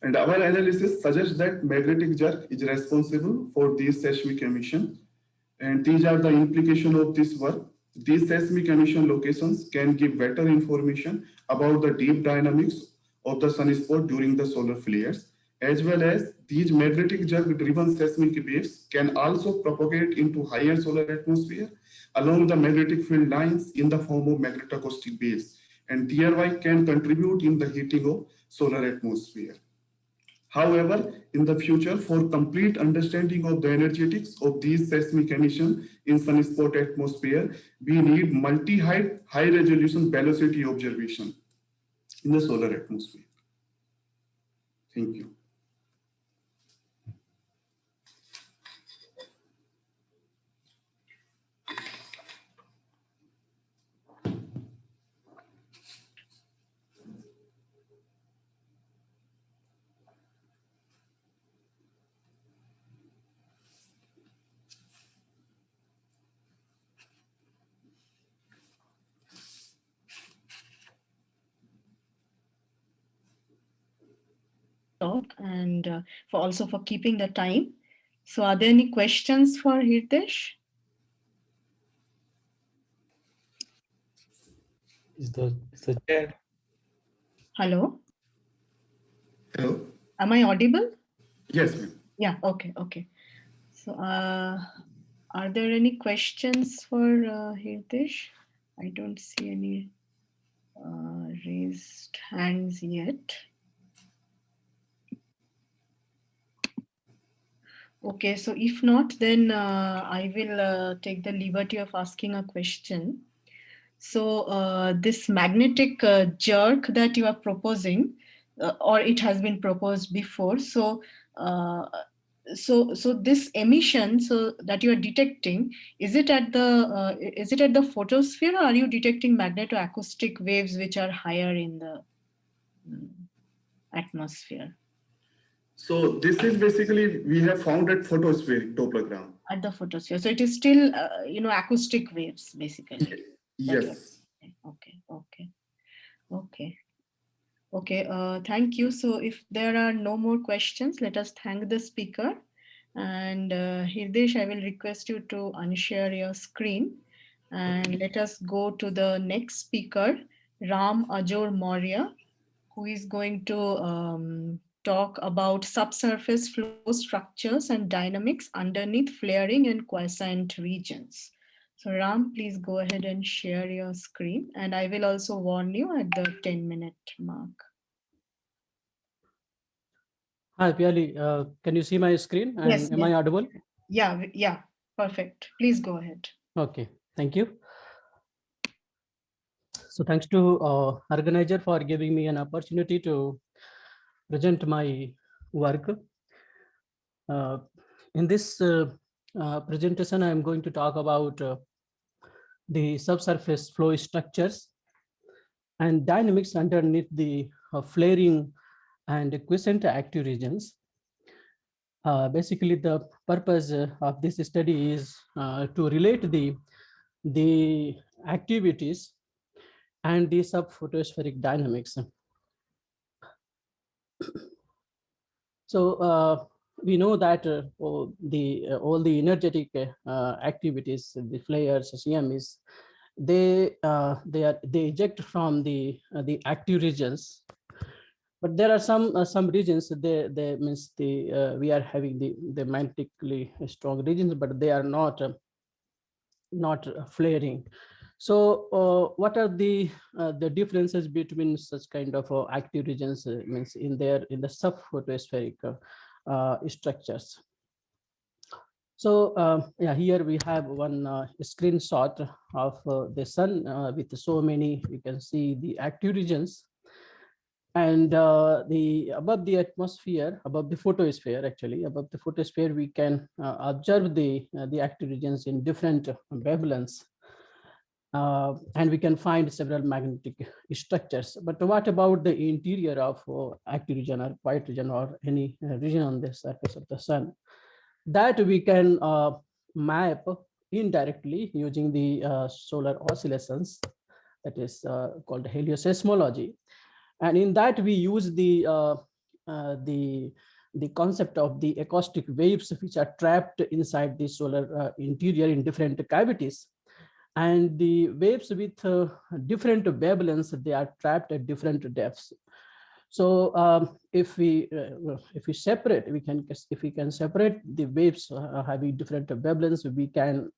And our analysis suggests that magnetic jerk is responsible for these seismic emission. And these are the implications of this work. These seismic emission locations can give better information about the deep dynamics of the sunspot during the solar flares, as well as these magnetic jerk driven seismic waves can also propagate into higher solar atmosphere along the magnetic field lines in the form of magnetoacoustic waves, and thereby can contribute in the heating of solar atmosphere. However, in the future, for complete understanding of the energetics of these seismic emissions in sunspot atmosphere, we need multi-height, high-resolution velocity observation in the solar atmosphere. Thank you. talk and for also for keeping the time. So are there any questions for Hirdesh? Is the chair? Hello, Hello? am I audible? Yes, ma'am. Yeah, okay. So are there any questions for Hirdesh? I don't see any raised hands yet. Okay, so if not, then I will take the liberty of asking a question. So this magnetic jerk that you are proposing, or it has been proposed before. So so this emission, so that you are detecting, is it at the photosphere, or are you detecting magnetoacoustic waves which are higher in the atmosphere? So this is basically, we have found at photospheric Dopplergram. At the photosphere, so it is still acoustic waves basically. Yes. Okay. Thank you. So if there are no more questions, let us thank the speaker. And Hirdesh, I will request you to unshare your screen. And let us go to the next speaker, Ram Ajor Maurya, who is going to talk about subsurface flow structures and dynamics underneath flaring and quiescent regions. So Ram, please go ahead and share your screen, and I will also warn you at the 10-minute mark. Hi, Piali. Can you see my screen? And Yes. am I audible? Yeah, perfect. Please go ahead. Okay, thank you. So thanks to organizer for giving me an opportunity to present my work. In this presentation, I am going to talk about the subsurface flow structures and dynamics underneath the flaring and quiescent active regions. Basically, the purpose of this study is to relate the activities and the subphotospheric dynamics. So we know that all the energetic activities, the flares, CMEs, they eject from the active regions. But there are some regions they means we are having the magnetically strong regions, but they are not flaring. So what are the differences between such kind of active regions means in the subphotospheric structures? So yeah, here we have one screenshot of the sun with so many, you can see the active regions. And the above the atmosphere, above the photosphere, actually above the photosphere, we can observe the active regions in different wavelengths, and we can find several magnetic structures. But what about the interior of active region or quiet region or any region on the surface of the sun? That we can map indirectly using the solar oscillations, that is called helioseismology. And in that we use the concept of the acoustic waves, which are trapped inside the solar interior in different cavities. And the waves with different wavelengths, they are trapped at different depths. So if we separate, if we can separate the waves having different wavelengths, we can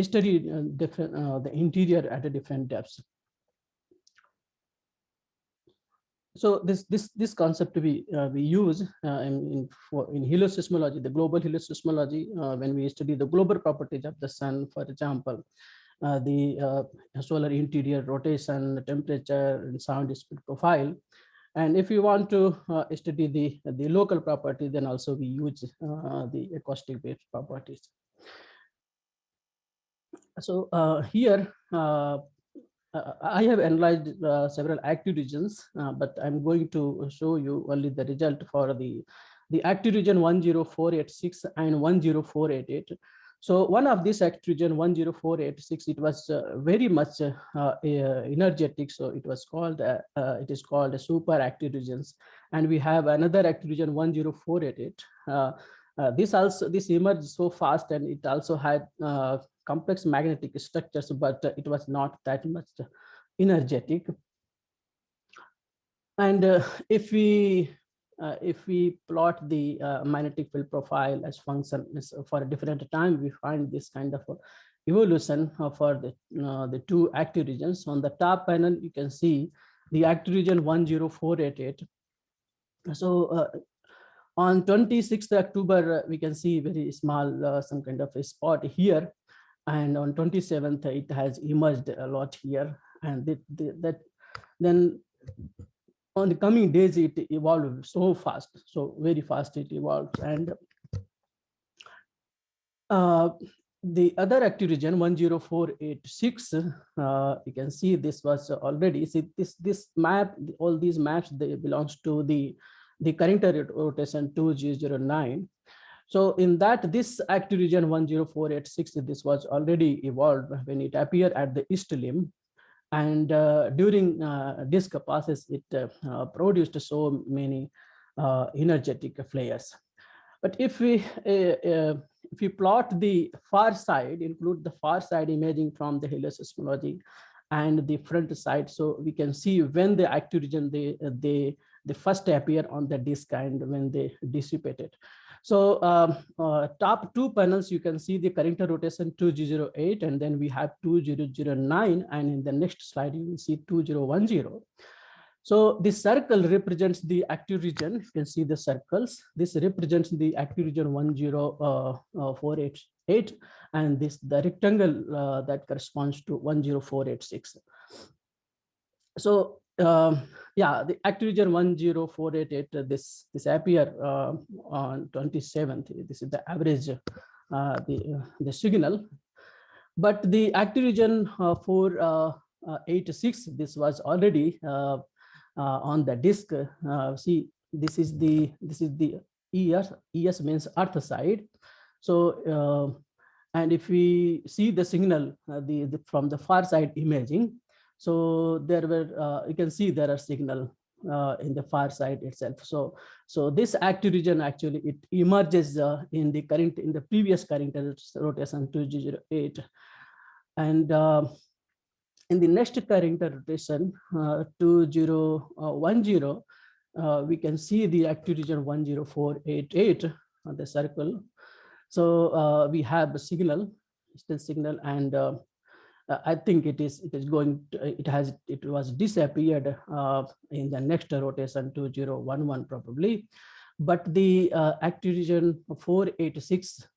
study the interior at a different depths. So this concept we use in helioseismology, the global helioseismology, when we study the global properties of the sun, for example, the solar interior rotation, temperature, and sound speed profile. And if you want to study the local property, then also we use the acoustic wave properties. So here I have analyzed several active regions, but I'm going to show you only the result for the active region 10486 and 10488. So one of these active region 10486, it was very much energetic. So it was called, it is called a super active regions. And we have another active region 10488. This emerged so fast, and it also had complex magnetic structures, but it was not that much energetic. And if we plot the magnetic field profile as function for a different time, we find this kind of evolution for the two active regions. On the top panel, you can see the active region 10488. So on 26th October, we can see very small, some kind of a spot here. And on 27th, it has emerged a lot here. And then on the coming days, it evolved so fast, so very fast it evolved. And the other active region 10486, you can see this was already, see this map, all these maps, they belongs to the current rotation 2009. So in that, this active region 10486, this was already evolved when it appeared at the east limb. And during disk passes, it produced so many energetic flares. But if we plot the far side, include the far side imaging from the heliosismology and the front side, so we can see when the active region they first appear on the disk and when they dissipated. So top two panels, you can see the current rotation 2008, and then we have 2009, and in the next slide you will see 2010. So this circle represents the active region. You can see the circles. This represents the active region 10488, and this the rectangle that corresponds to 10486. So yeah, the active region 10488, this appear on 27th. This is the average, the signal. But the active region 486, this was already on the disk. See, this is the ES means earth side. So and if we see the signal from the far side imaging, so there were you can see there are signal in the far side itself. So this active region actually it emerges in the previous current rotation 2008, and in the next current rotation 2010, we can see the active region 10488 on the circle. So we have a signal, still signal, and I think it was disappeared in the next rotation 2011 probably, but the active region 486,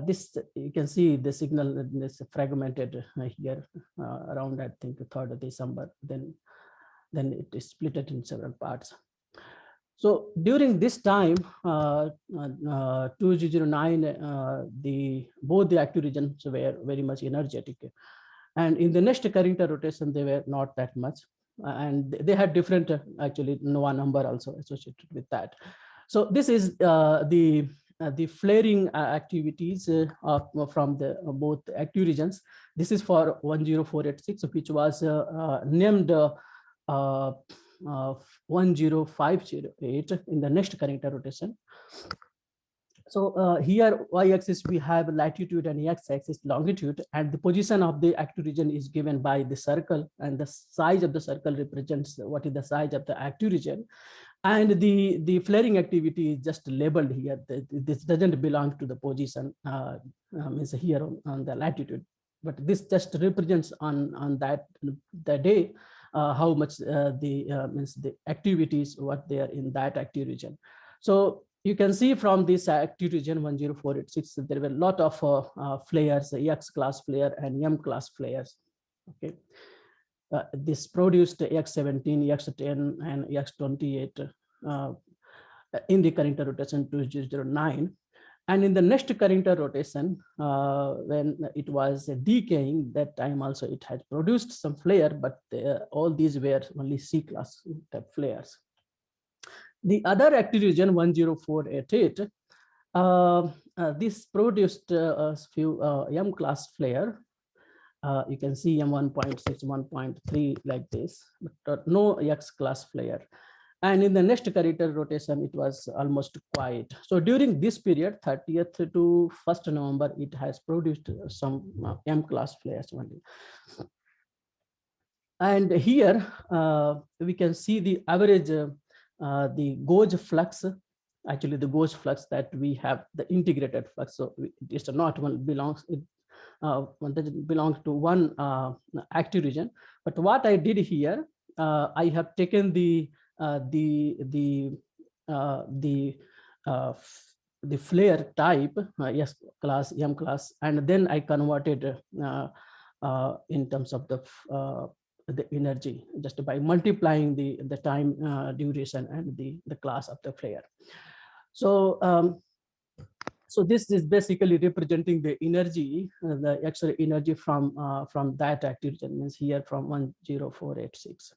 this you can see the signal is fragmented here around I think 3rd of December. Then it is split in several parts. So during this time, 2009, both the active regions were very much energetic, and in the next current rotation they were not that much, and they had different actually Nova number also associated with that. So this is the flaring activities from the both active regions. This is for 10486, which was named 10508 in the next current rotation. So here y-axis we have latitude and x-axis longitude, and the position of the active region is given by the circle, and the size of the circle represents what is the size of the active region, and the flaring activity is just labeled here. This doesn't belong to the position, means here on the latitude, but this just represents on that the day how much means the activities what they are in that active region. So you can see from this active region 10486 there were a lot of flares, X class flare and M class flares. Okay, this produced X17, X10, and X28 in the current rotation 2009. And in the next current rotation, when it was decaying, that time also it had produced some flare, but all these were only C class type flares. The other active region 10488, this produced a few M class flare. You can see M1.6, 1.3 like this, but no X class flare. And in the next Carreter rotation, it was almost quiet. So during this period, 30th to 1st November, it has produced some M class flares only. And here we can see the average, the gauge flux. Actually, the gauge flux that we have, the integrated flux. So it is not one belongs. One that belongs to one active region. But what I did here, I have taken the flare type, S class, M class, and then I converted in terms of the energy just by multiplying the time duration and the class of the flare. So so this is basically representing the energy, the X-ray energy from that active region, means here from 10486.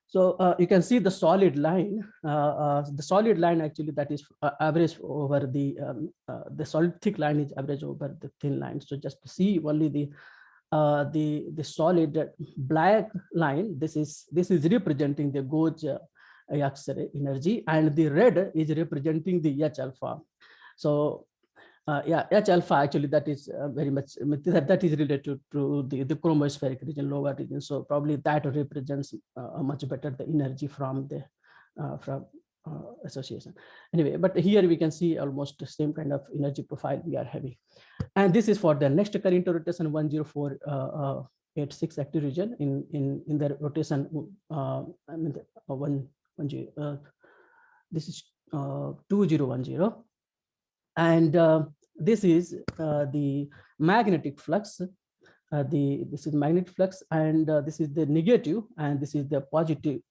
So you can see the solid line. The solid line actually that is average over the solid thick line is average over the thin line. So just to see only the solid black line. This is representing the gauge X-ray energy, and the red is representing the H alpha. So yeah, H alpha actually that is very much that is related to the chromospheric region, lower region. So probably that represents much better the energy from the association. Anyway, but here we can see almost the same kind of energy profile we are having. And this is for the next current rotation 10486 active region in the rotation. I mean this is 2010. And this is the magnetic flux. This is magnetic flux, and this is the negative, and this is the positive.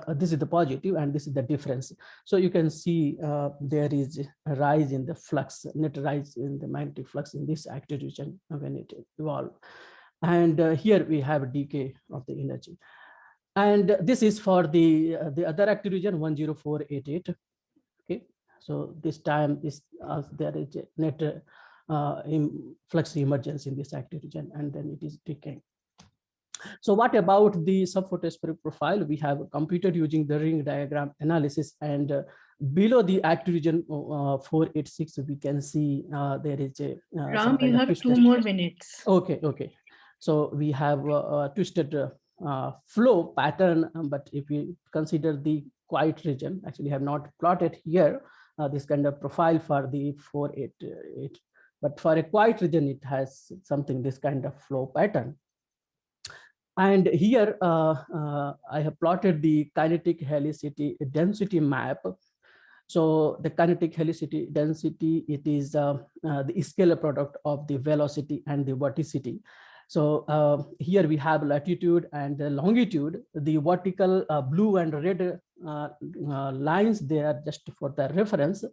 This is the positive, and this is the difference. So you can see there is a rise in the flux, net rise in the magnetic flux in this active region when it evolves. And here we have a decay of the energy. And this is for the other active region 10488. Okay. So this time there is a net flux emergence in this active region, and then it is decaying. So what about the subphotospheric profile? We have computed using the ring diagram analysis, and below the active region 486, we can see there is a Ram, you have 2 more minutes. Okay. So we have a twisted flow pattern, but if we consider the quiet region, actually have not plotted here this kind of profile for the 488, but for a quiet region, it has something this kind of flow pattern. And here I have plotted the kinetic helicity density map. So the kinetic helicity density, it is the scalar product of the velocity and the vorticity. So here we have latitude and longitude. The vertical blue and red lines, they are just for the reference.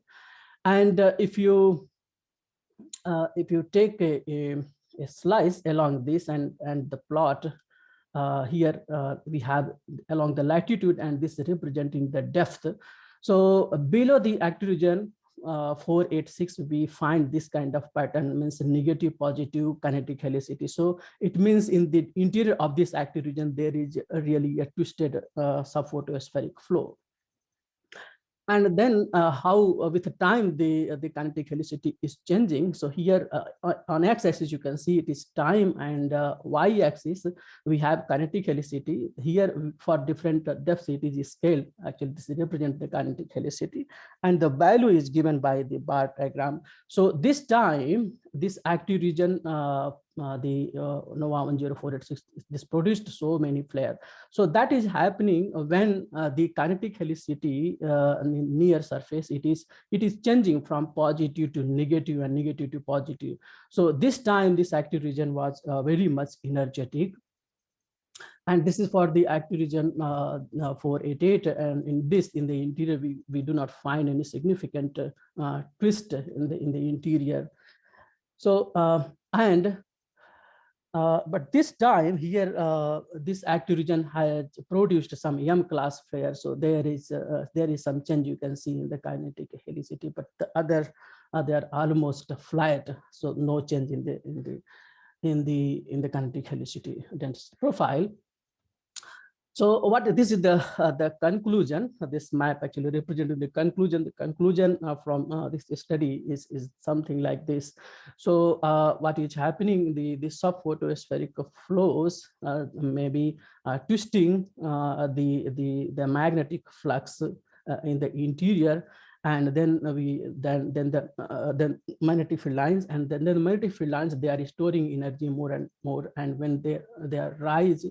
And if you take a slice along this and the plot, here we have along the latitude, and this is representing the depth. So below the active region 486, we find this kind of pattern, means negative, positive kinetic helicity. So it means in the interior of this active region, there is really a twisted subphotospheric flow. And then how with the time the kinetic helicity is changing. So here on x-axis you can see it is time, and y-axis we have kinetic helicity. Here for different depths it is scaled. Actually this represents the kinetic helicity, and the value is given by the bar diagram. So this time this active region the NOVA 10486, this produced so many flares. So that is happening when the kinetic helicity near surface, it is changing from positive to negative and negative to positive. So this time this active region was very much energetic. And this is for the active region 488, and in the interior we do not find any significant twist in the interior. So but this time here, this active region has produced some M class flare. So there is some change you can see in the kinetic helicity, but the other they are almost flat, so no change in the kinetic helicity density profile. So what this is the conclusion. This map actually representing the conclusion. The conclusion from this study is something like this. So what is happening? The subphotospheric flows may be twisting the magnetic flux in the interior, and then the magnetic field lines, and then the magnetic field lines, they are storing energy more and more, and when they are rise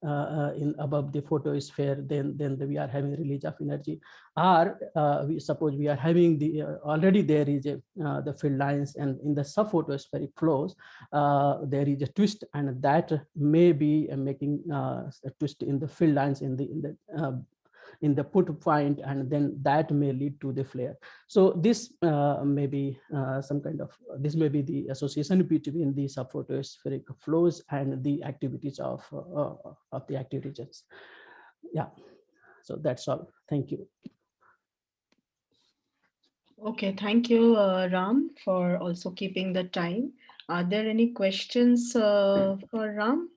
in above the photosphere, then we are having release of energy. Or we suppose we are having the already there is a the field lines, and in the subphotospheric flows there is a twist, and that may be making a twist in the field lines in the put point, and then that may lead to the flare. So this may be some kind of, this may be the association between the subphotospheric flows and the activities of the active regions. Yeah, so that's all. Thank you. Okay, thank you, Ram, for also keeping the time. Are there any questions for Ram?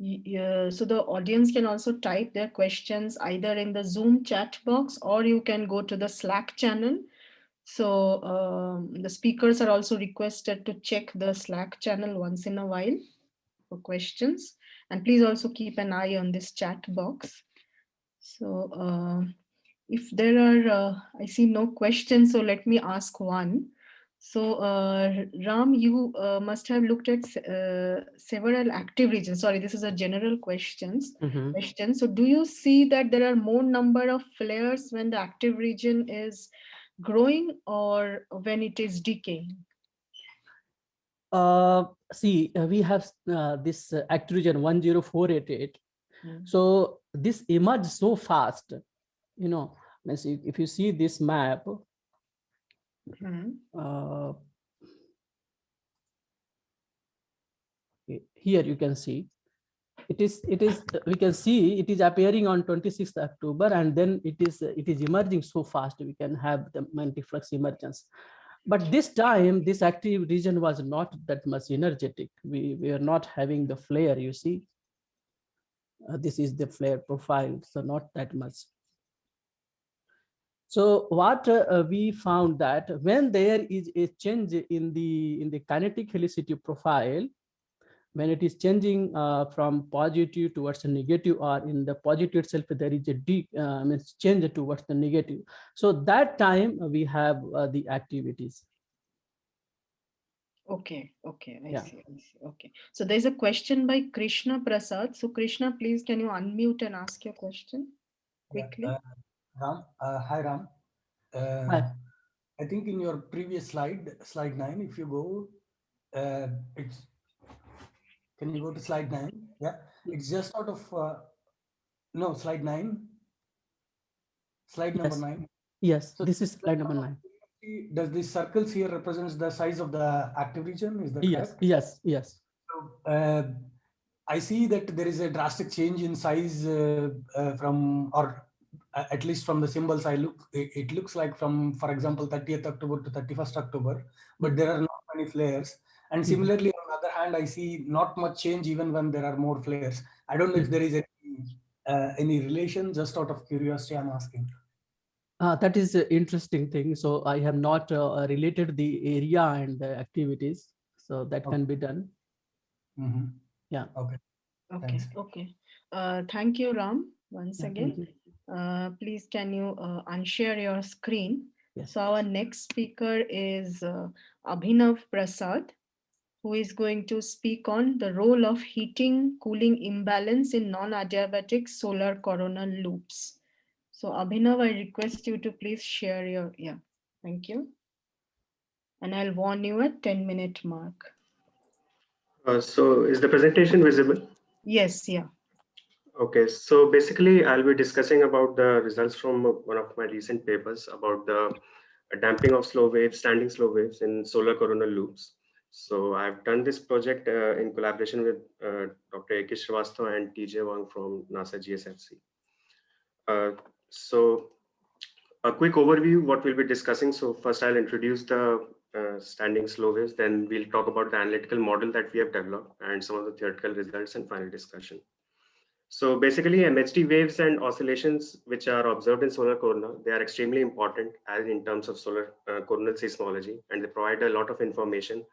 Yeah, so the audience can also type their questions either in the Zoom chat box, or you can go to the Slack channel. So the speakers are also requested to check the Slack channel once in a while for questions. And please also keep an eye on this chat box. So if there are, I see no questions, so let me ask one. So Ram, you must have looked at several active regions. Sorry, this is a general question. So do you see that there are more number of flares when the active region is growing or when it is decaying? See, we have this active region 10488. So this emerged so fast, you know. If you see this map, here you can see it is we can see it is appearing on 26th October, and then it is emerging so fast. We can have the magnetic flux emergence. But this time, this active region was not that much energetic. We are not having the flare, you see. This is the flare profile, so not that much. So what we found that when there is a change in the kinetic helicity profile, when it is changing from positive towards a negative, or in the positive itself there is a change towards the negative. So that time we have the activities. Okay, I see. Okay, so there's a question by Krishna Prasad. So Krishna, please can you unmute and ask your question quickly? Ram, hi Ram. Hi. I think in your previous slide 9, if you go, can you go to slide 9? Yeah, it's just out of, no, slide 9. Slide number 9. Yes, so this is slide number 9. Does these circles here represents the size of the active region? Is that correct? Yes. So, I see that there is a drastic change in size from, or at least from the symbols it looks like from, for example, 30th October to 31st October, but there are not many flares. And similarly, on the other hand, I see not much change even when there are more flares. I don't know if there is any relation. Just out of curiosity, I'm asking. That is an interesting thing. So I have not related the area and the activities. So that can be done. Yeah. Okay. Thank you, Ram. Once again, please can you unshare your screen? Yes. So our next speaker is Abhinav Prasad, who is going to speak on the role of heating cooling imbalance in non-adiabatic solar coronal loops. So Abhinav, I request you to please share your, thank you. And I'll warn you at 10-minute mark. So is the presentation visible? Yes, yeah. Okay, so basically I'll be discussing about the results from one of my recent papers about the damping of slow waves, standing slow waves in solar coronal loops. So I've done this project in collaboration with Dr. A.K. Srivastava and T.J. Wang from NASA GSFC. So a quick overview, what we'll be discussing. So first I'll introduce the standing slow waves, then we'll talk about the analytical model that we have developed and some of the theoretical results and final discussion. So basically MHD waves and oscillations which are observed in solar corona, they are extremely important as in terms of solar coronal seismology, and they provide a lot of information.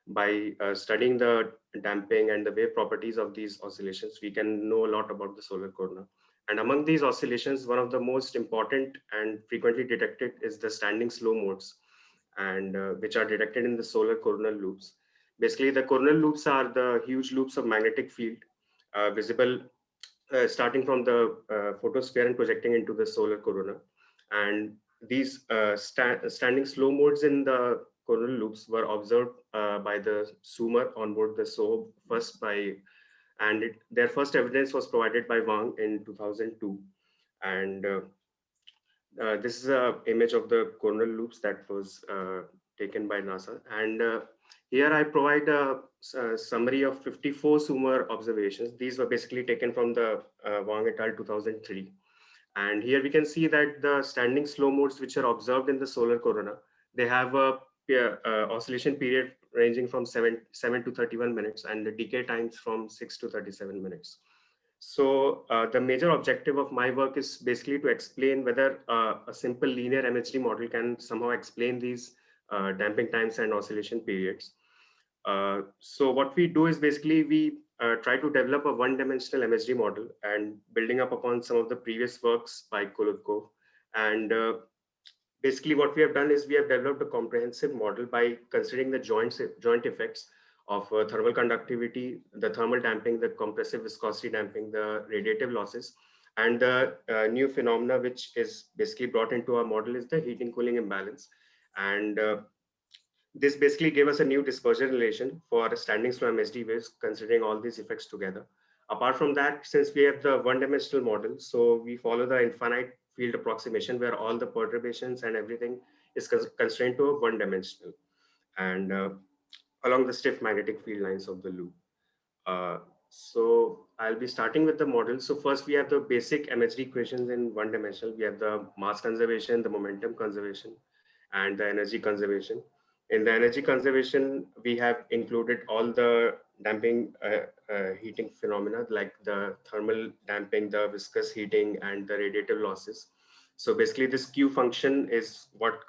By studying the damping and the wave properties of these oscillations, we can know a lot about the solar corona. And among these oscillations, one of the most important and frequently detected is the standing slow modes, and which are detected in the solar coronal loops. Basically, the coronal loops are the huge loops of magnetic field visible starting from the photosphere and projecting into the solar corona. And these standing slow modes in the coronal loops were observed by the SUMER on board the SOHO their first evidence was provided by Wang in 2002. And this is an image of the coronal loops that was taken by NASA. And here I provide a summary of 54 SUMER observations. These were basically taken from the Wang et al. 2003. And here we can see that the standing slow modes which are observed in the solar corona, they have a oscillation period ranging from 7 to 31 minutes and the decay times from 6 to 37 minutes. So the major objective of my work is basically to explain whether a simple linear MHD model can somehow explain these damping times and oscillation periods. So what we do is basically we try to develop a one-dimensional MHD model and building up upon some of the previous works by Kolotkov. And basically what we have done is we have developed a comprehensive model by considering the joint effects of thermal conductivity, the thermal damping, the compressive viscosity damping, the radiative losses, and the new phenomena which is basically brought into our model is the heating cooling imbalance. And this basically gave us a new dispersion relation for standing slow MHD waves, considering all these effects together. Apart from that, since we have the one-dimensional model, so we follow the infinite field approximation where all the perturbations and everything is constrained to a one-dimensional and along the stiff magnetic field lines of the loop. So I'll be starting with the model. So first we have the basic MHD equations in one dimensional. We have the mass conservation, the momentum conservation, and the energy conservation. In the energy conservation, we have included all the damping heating phenomena like the thermal damping, the viscous heating, and the radiative losses. So basically this Q function is what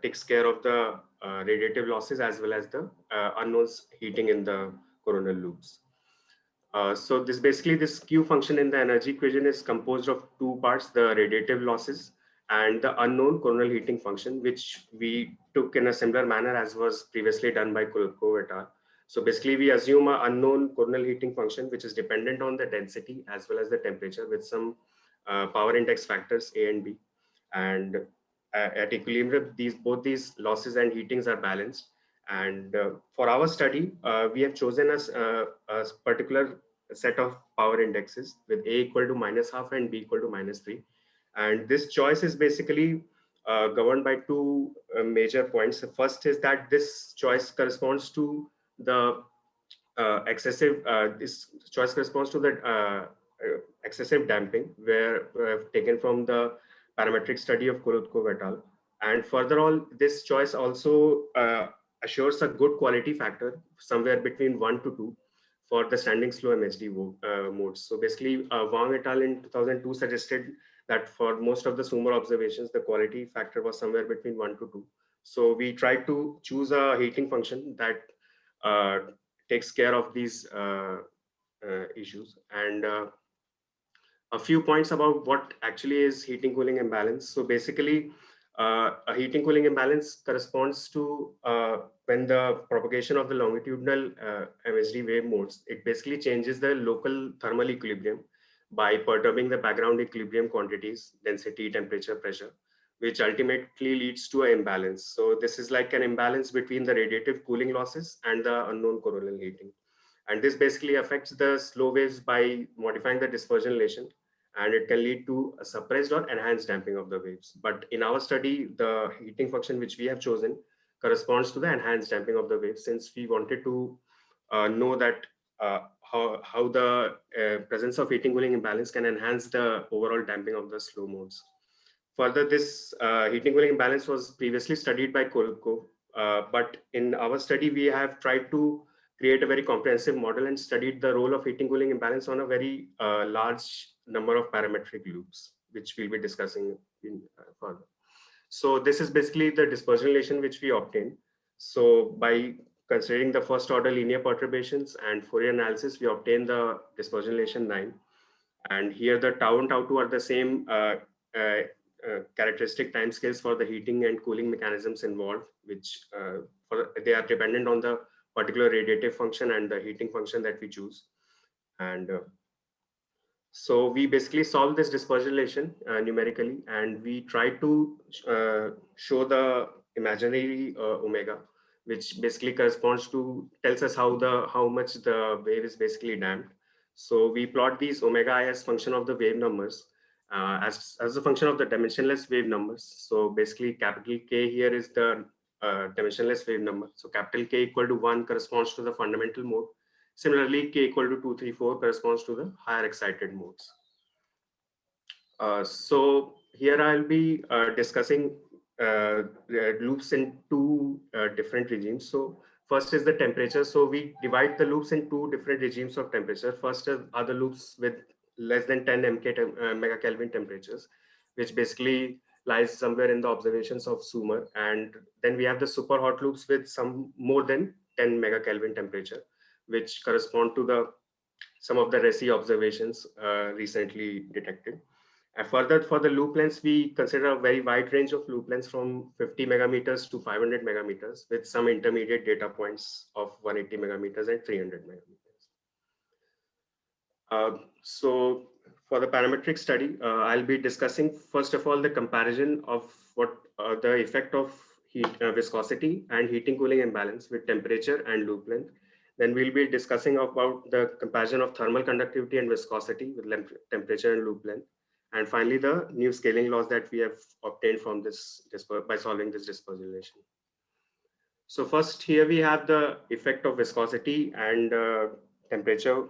takes care of the radiative losses as well as the unknowns heating in the coronal loops. So this Q function in the energy equation is composed of two parts, the radiative losses and the unknown coronal heating function, which we took in a similar manner as was previously done by Kolotkov et al. So basically we assume an unknown coronal heating function, which is dependent on the density as well as the temperature with some power index factors A and B. And at equilibrium, both these losses and heatings are balanced. And for our study, we have chosen a particular set of power indexes with A equal to -12 and B equal to -3. And this choice is basically governed by two major points. The first is that this choice corresponds to the excessive damping, where taken from the parametric study of Kolotkov et al. And further all, this choice also assures a good quality factor somewhere between 1 to 2 for the standing slow MHD modes. So basically, Wang et al. In 2002 suggested that for most of the SUMER observations, the quality factor was somewhere between 1 to 2. So we tried to choose a heating function that takes care of these issues. And a few points about what actually is heating cooling imbalance. So basically, a heating cooling imbalance corresponds to when the propagation of the longitudinal MHD wave modes, it basically changes the local thermal equilibrium by perturbing the background equilibrium quantities, density, temperature, pressure, which ultimately leads to an imbalance. So this is like an imbalance between the radiative cooling losses and the unknown coronal heating. And this basically affects the slow waves by modifying the dispersion relation, and it can lead to a suppressed or enhanced damping of the waves. But in our study, the heating function which we have chosen corresponds to the enhanced damping of the waves, since we wanted to know that how the presence of heating cooling imbalance can enhance the overall damping of the slow modes. Further, this heating cooling imbalance was previously studied by Kolko, but in our study, we have tried to create a very comprehensive model and studied the role of heating cooling imbalance on a very large number of parametric loops, which we'll be discussing in further. So this is basically the dispersion relation which we obtained. So by considering the first order linear perturbations and Fourier analysis, we obtained the dispersion relation 9. And here the tau and tau2 are the same characteristic timescales for the heating and cooling mechanisms involved, which they are dependent on the particular radiative function and the heating function that we choose. And so we basically solve this dispersion relation numerically, and we try to show the imaginary omega, which basically corresponds to, tells us how much the wave is basically damped. So we plot these omega I as function of the wave numbers, as a function of the dimensionless wave numbers. So basically capital K here is the dimensionless wave number. So capital K equal to 1 corresponds to the fundamental mode. Similarly, K equal to 2, 3, 4 corresponds to the higher excited modes. So here I'll be discussing loops in two different regimes. So first is the temperature. So we divide the loops in two different regimes of temperature. First are the loops with less than 10 megakelvin temperatures, which basically lies somewhere in the observations of Sumer. And then we have the super hot loops with some more than 10 megakelvin temperature, which correspond to some of the RESI observations recently detected. And further, for the loop lengths, we consider a very wide range of loop lengths from 50 megameters to 500 megameters, with some intermediate data points of 180 megameters and 300 megameters. So for the parametric study, I'll be discussing, first of all, the comparison of what the effect of heat viscosity and heating cooling imbalance with temperature and loop length. Then we'll be discussing about the comparison of thermal conductivity and viscosity with temperature and loop length. And finally, the new scaling laws that we have obtained from this by solving this dispersion relation. So first, here we have the effect of viscosity and temperature,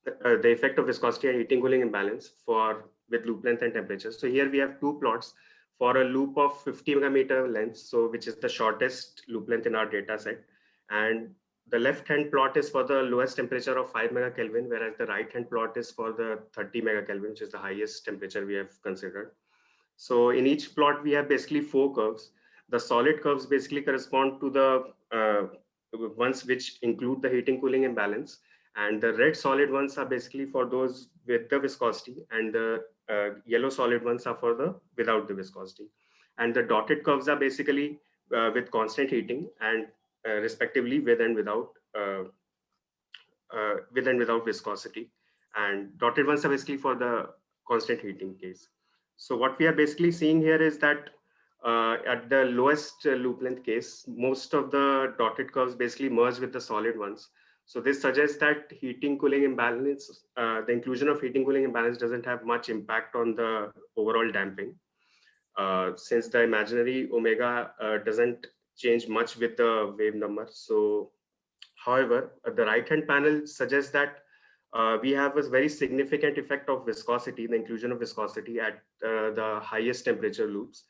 the effect of viscosity and heating cooling imbalance with loop length and temperature. So here we have two plots for a loop of 50 megameter length, so which is the shortest loop length in our data set. And the left-hand plot is for the lowest temperature of 5 megakelvin, whereas the right-hand plot is for the 30 megakelvin, which is the highest temperature we have considered. So in each plot, we have basically 4 curves. The solid curves basically correspond to the ones which include the heating cooling imbalance. And the red solid ones are basically for those with the viscosity, and the yellow solid ones are for the without the viscosity. And the dotted curves are basically with constant heating, and respectively with and without viscosity. And dotted ones are basically for the constant heating case. So what we are basically seeing here is that at the lowest loop length case, most of the dotted curves basically merge with the solid ones. So this suggests that heating cooling imbalance, the inclusion of heating cooling imbalance doesn't have much impact on the overall damping, since the imaginary omega doesn't change much with the wave number. So, however, the right-hand panel suggests that we have a very significant effect of viscosity, the inclusion of viscosity at the highest temperature loops,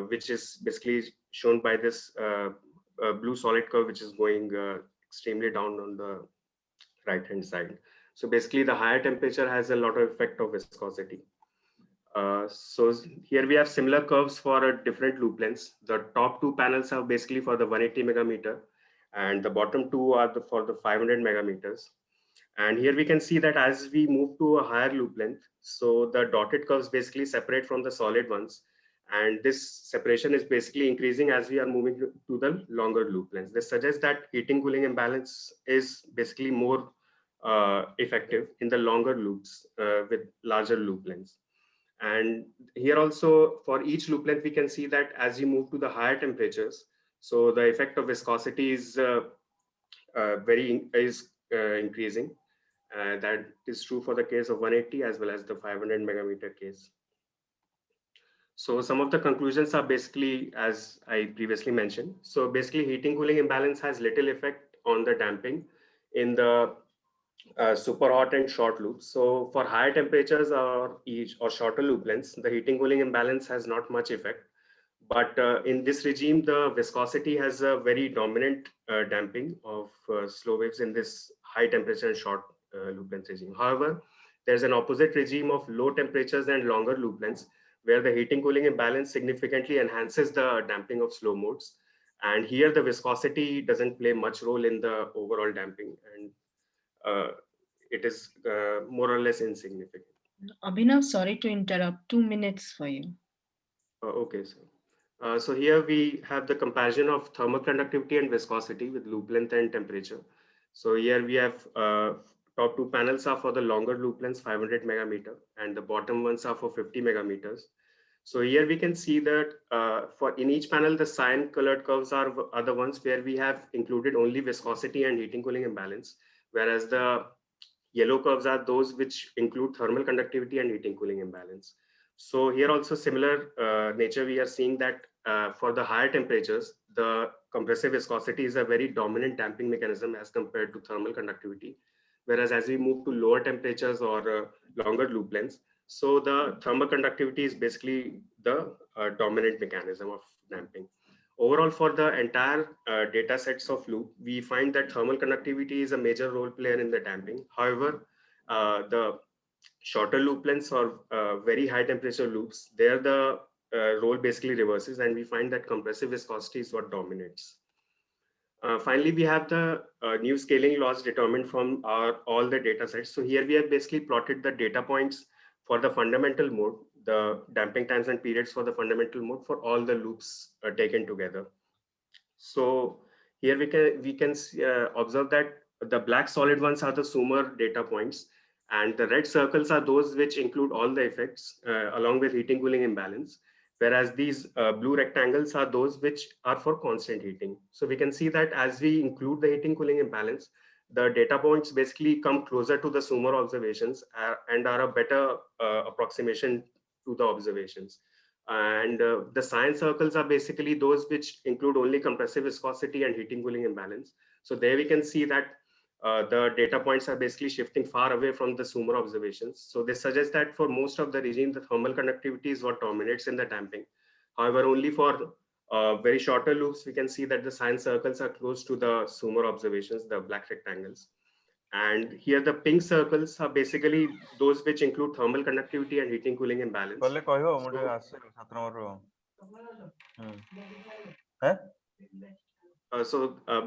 which is basically shown by this blue solid curve, which is going extremely down on the right-hand side. So basically the higher temperature has a lot of effect of viscosity. So here we have similar curves for different loop lengths. The top 2 panels are basically for the 180 megameter, and the bottom 2 are for the 500 megameters. And here we can see that as we move to a higher loop length, so the dotted curves basically separate from the solid ones. And this separation is basically increasing as we are moving to the longer loop lengths. This suggests that heating cooling imbalance is basically more effective in the longer loops with larger loop lengths. And here also for each loop length, we can see that as you move to the higher temperatures, so the effect of viscosity is increasing. That is true for the case of 180 as well as the 500 megameter case. So some of the conclusions are basically, as I previously mentioned. So basically heating cooling imbalance has little effect on the damping in the super hot and short loops. So for higher temperatures or shorter loop lengths, the heating cooling imbalance has not much effect. But in this regime, the viscosity has a very dominant damping of slow waves in this high temperature and short loop length regime. However, there's an opposite regime of low temperatures and longer loop lengths, where the heating cooling imbalance significantly enhances the damping of slow modes. And here the viscosity doesn't play much role in the overall damping, and it is more or less insignificant. Abhinav, sorry to interrupt. 2 minutes for you. Okay, so here we have the comparison of thermal conductivity and viscosity with loop length and temperature. So here we have top two panels are for the longer loop lengths, 500 megameter, and the bottom ones are for 50 megameters. So here we can see that for in each panel, the cyan colored curves are the ones where we have included only viscosity and heating cooling imbalance, whereas the yellow curves are those which include thermal conductivity and heating cooling imbalance. So here also similar nature, we are seeing that for the higher temperatures, the compressive viscosity is a very dominant damping mechanism as compared to thermal conductivity. Whereas as we move to lower temperatures or longer loop lengths, so the thermal conductivity is basically the dominant mechanism of damping. Overall, for the entire data sets of loop, we find that thermal conductivity is a major role player in the damping. However, the shorter loop lengths or very high temperature loops, there the role basically reverses, and we find that compressive viscosity is what dominates. Finally, we have the new scaling laws determined from all the data sets. So here we have basically plotted the data points for the fundamental mode, the damping times and periods for the fundamental mode for all the loops taken together. So here we can observe that the black solid ones are the Sumer data points, and the red circles are those which include all the effects along with heating cooling imbalance. Whereas these blue rectangles are those which are for constant heating. So we can see that as we include the heating cooling imbalance, the data points basically come closer to the Sumer observations and are a better approximation to the observations. And the cyan circles are basically those which include only compressive viscosity and heating cooling imbalance. So there we can see that the data points are basically shifting far away from the Sumer observations. So this suggests that for most of the regime, the thermal conductivity is what dominates in the damping. However, only for very shorter loops, we can see that the cyan circles are close to the Sumer observations, the black rectangles. And here the pink circles are basically those which include thermal conductivity and heating cooling imbalance.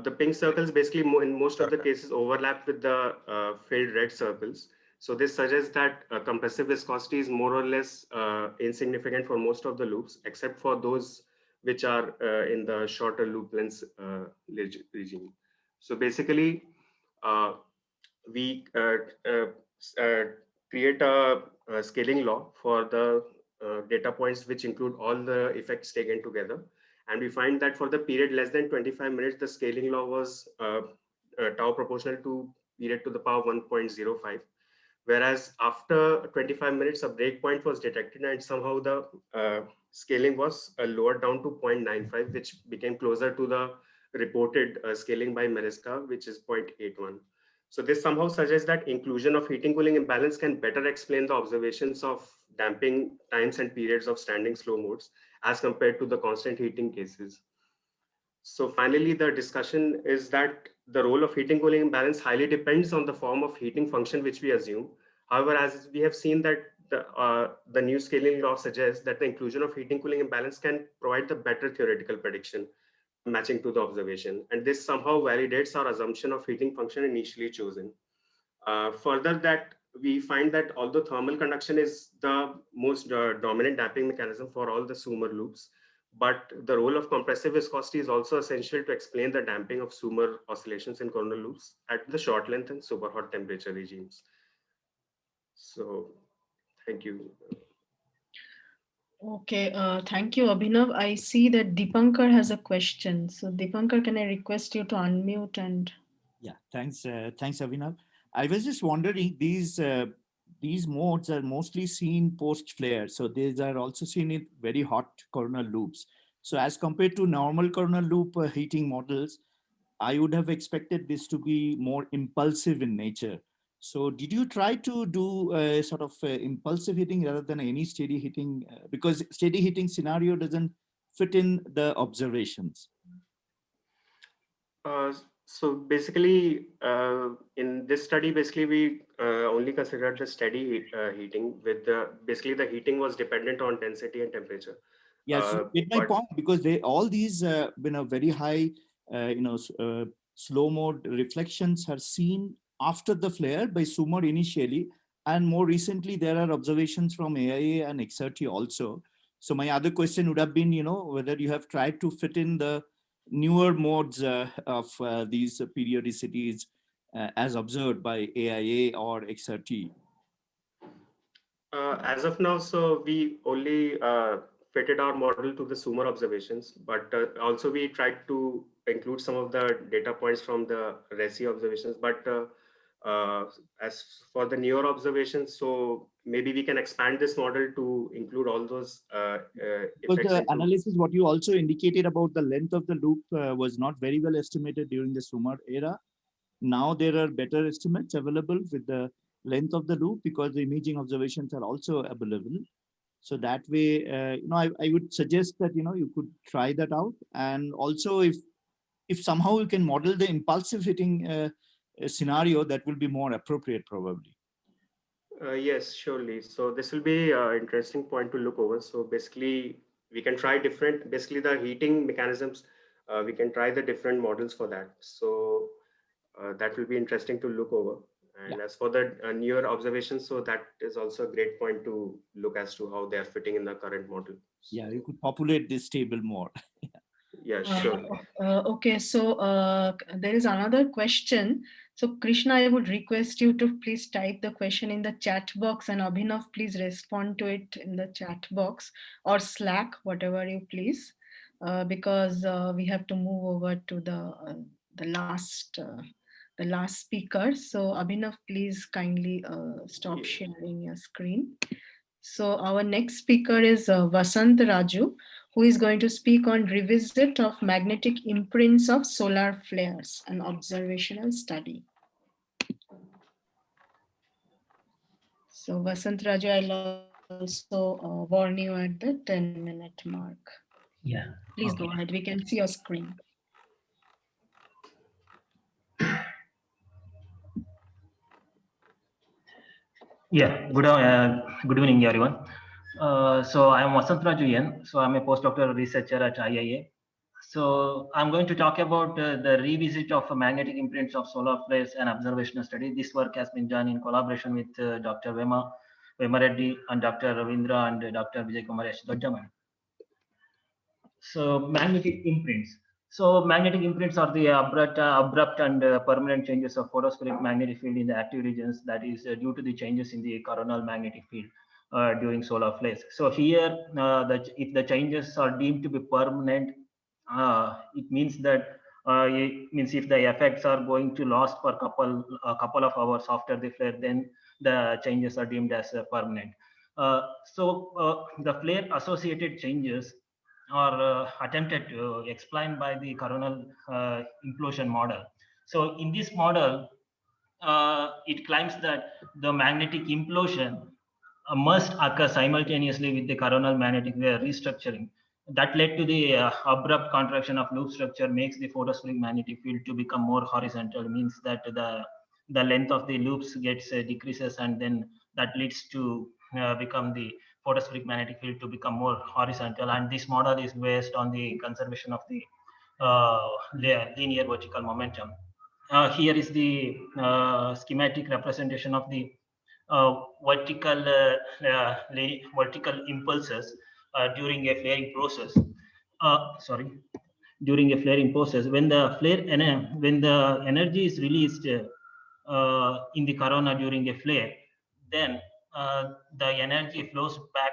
The pink circles basically in most of the cases overlap with the filled red circles. So this suggests that compressive viscosity is more or less insignificant for most of the loops, except for those which are in the shorter loop lengths regime. So basically, we create a scaling law for the data points which include all the effects taken together. And we find that for the period less than 25 minutes, the scaling law was tau proportional to period to the power 1.05. Whereas after 25 minutes, a breakpoint was detected and somehow the scaling was lowered down to 0.95, which became closer to the reported scaling by Mariska, which is 0.81. So this somehow suggests that inclusion of heating cooling imbalance can better explain the observations of damping times and periods of standing slow modes as compared to the constant heating cases. So finally, the discussion is that the role of heating cooling imbalance highly depends on the form of heating function which we assume. However, as we have seen that the new scaling law suggests that the inclusion of heating cooling imbalance can provide the better theoretical prediction matching to the observation. And this somehow validates our assumption of heating function initially chosen. Further, that we find that although thermal conduction is the most dominant damping mechanism for all the Sumer loops, but the role of compressive viscosity is also essential to explain the damping of Sumer oscillations in coronal loops at the short length and super hot temperature regimes. So, thank you. Okay, thank you, Abhinav. I see that Deepankar has a question. So Deepankar, can I request you to unmute and... Yeah, thanks, Abhinav. I was just wondering, these modes are mostly seen post-flare. So these are also seen in very hot coronal loops. So as compared to normal coronal loop heating models, I would have expected this to be more impulsive in nature. So did you try to do a sort of impulsive heating rather than any steady heating? Because steady heating scenario doesn't fit in the observations. So basically, in this study, basically we only considered the steady heating with basically the heating was dependent on density and temperature. Yes, you get my point, because all these very high slow mode reflections are seen after the flare by SUMOD initially, and more recently there are observations from AIA and XRT also. So my other question would have been, whether you have tried to fit in the newer modes of these periodicities as observed by AIA or XRT. As of now, so we only fitted our model to the SUMOD observations, but also we tried to include some of the data points from the RESI observations. But as for the newer observations, so maybe we can expand this model to include all those Because the analysis, what you also indicated about the length of the loop was not very well estimated during the SUMOD era. Now there are better estimates available with the length of the loop, because the imaging observations are also available. So that way, I would suggest that, you could try that out. And also if somehow you can model the impulsive heating scenario, that will be more appropriate probably. Yes, surely. So this will be an interesting point to look over. So basically we can try basically the heating mechanisms, we can try the different models for that. So that will be interesting to look over. And as for the newer observations, so that is also a great point to look as to how they are fitting in the current model. Yeah, you could populate this table more. Yeah, sure. Okay, so there is another question. So Krishna, I would request you to please type the question in the chat box, and Abhinav, please respond to it in the chat box or Slack, whatever you please, because we have to move over to the last speaker. So Abhinav, please kindly stop sharing your screen. So our next speaker is Vasant Raju, who is going to speak on revisit of magnetic imprints of solar flares, an observational study. So Vasant Raju, I'll also warn you at the 10-minute mark. Yeah. Please go ahead. We can see your screen. Yeah, good evening, everyone. So I am Vasant Raju N. So I'm a postdoctoral researcher at IIA. So I'm going to talk about the revisit of magnetic imprints of solar flares and observational study. This work has been done in collaboration with Dr. Vema Reddy and Dr. Ravindra and Dr. Vijay Kumar Dodjaman. So magnetic imprints. So magnetic imprints are the abrupt and permanent changes of photospheric magnetic field in the active regions, that is due to the changes in the coronal magnetic field during solar flares. So here, if the changes are deemed to be permanent, it means that if the effects are going to last for a couple of hours after the flare, then the changes are deemed as permanent. The flare associated changes are attempted to explain by the coronal implosion model. So in this model, it claims that the magnetic implosion must occur simultaneously with the coronal magnetic wave restructuring. That led to the abrupt contraction of loop structure, makes the photospheric magnetic field to become more horizontal, means that the length of the loops gets decreases, and then that leads to become the photospheric magnetic field to become more horizontal. And this model is based on the conservation of the linear vertical momentum. Here is the schematic representation of the vertical impulses during a flaring process. During a flaring process, when the energy is released in the corona during a flare, then the energy flows back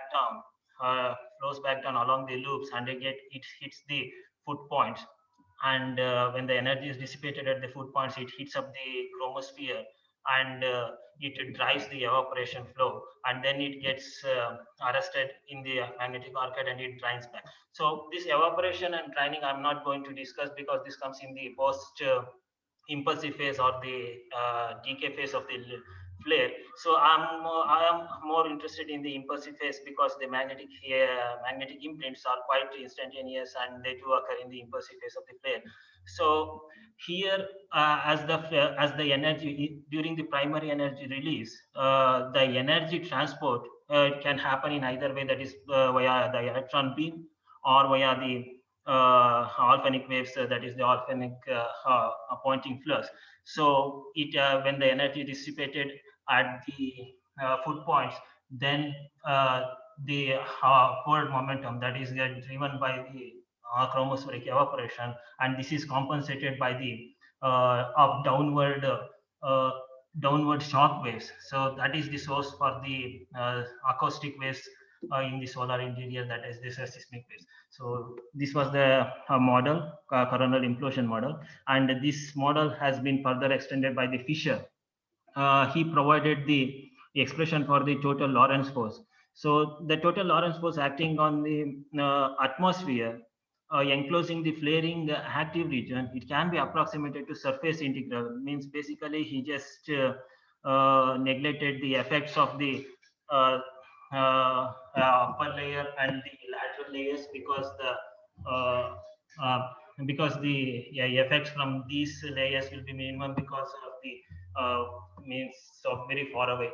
down along the loops, and it hits the foot points. And when the energy is dissipated at the foot points, it heats up the chromosphere, and it drives the evaporation flow, and then it gets arrested in the magnetic arcade and it drains back. So this evaporation and draining I'm not going to discuss, because this comes in the post impulsive phase or the decay phase of the flare. So I am more interested in the impulsive phase because the magnetic imprints are quite instantaneous and they do occur in the impulsive phase of the flare. So here, as the energy during the primary energy release, the energy transport can happen in either way, that is via the electron beam or via the alphanic waves, that is the alphanic Poynting flux. So it when the energy dissipated at the foot points, then the forward momentum, that is driven by the chromospheric evaporation, and this is compensated by the downward shock waves. So that is the source for the acoustic waves in the solar interior, that is the seismic waves. So this was the model, coronal implosion model, and this model has been further extended by the Fisher. He provided the expression for the total Lorentz force. So the total Lorentz force acting on the atmosphere, enclosing the flaring active region, it can be approximated to surface integral. Means basically he just neglected the effects of the upper layer and the lateral layers because the effects from these layers will be minimum because of the means so very far away.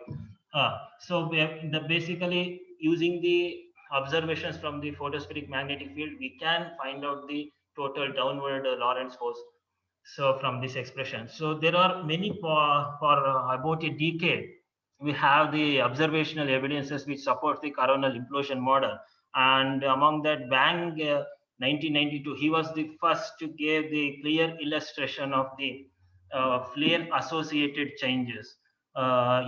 So we have basically using the observations from the photospheric magnetic field, we can find out the total downward Lorentz force. So from this expression, so there are many for about a decade, we have the observational evidences which support the coronal implosion model. And among that, Wang, 1992, he was the first to give the clear illustration of the flare associated changes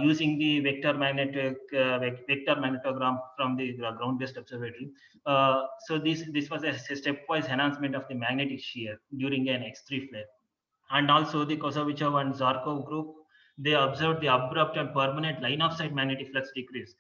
using the vector magnetogram from the ground-based observatory. So this was a stepwise enhancement of the magnetic shear during an X3 flare. And also the Kosavichov and Zarkov group, they observed the abrupt and permanent line of sight magnetic flux decrease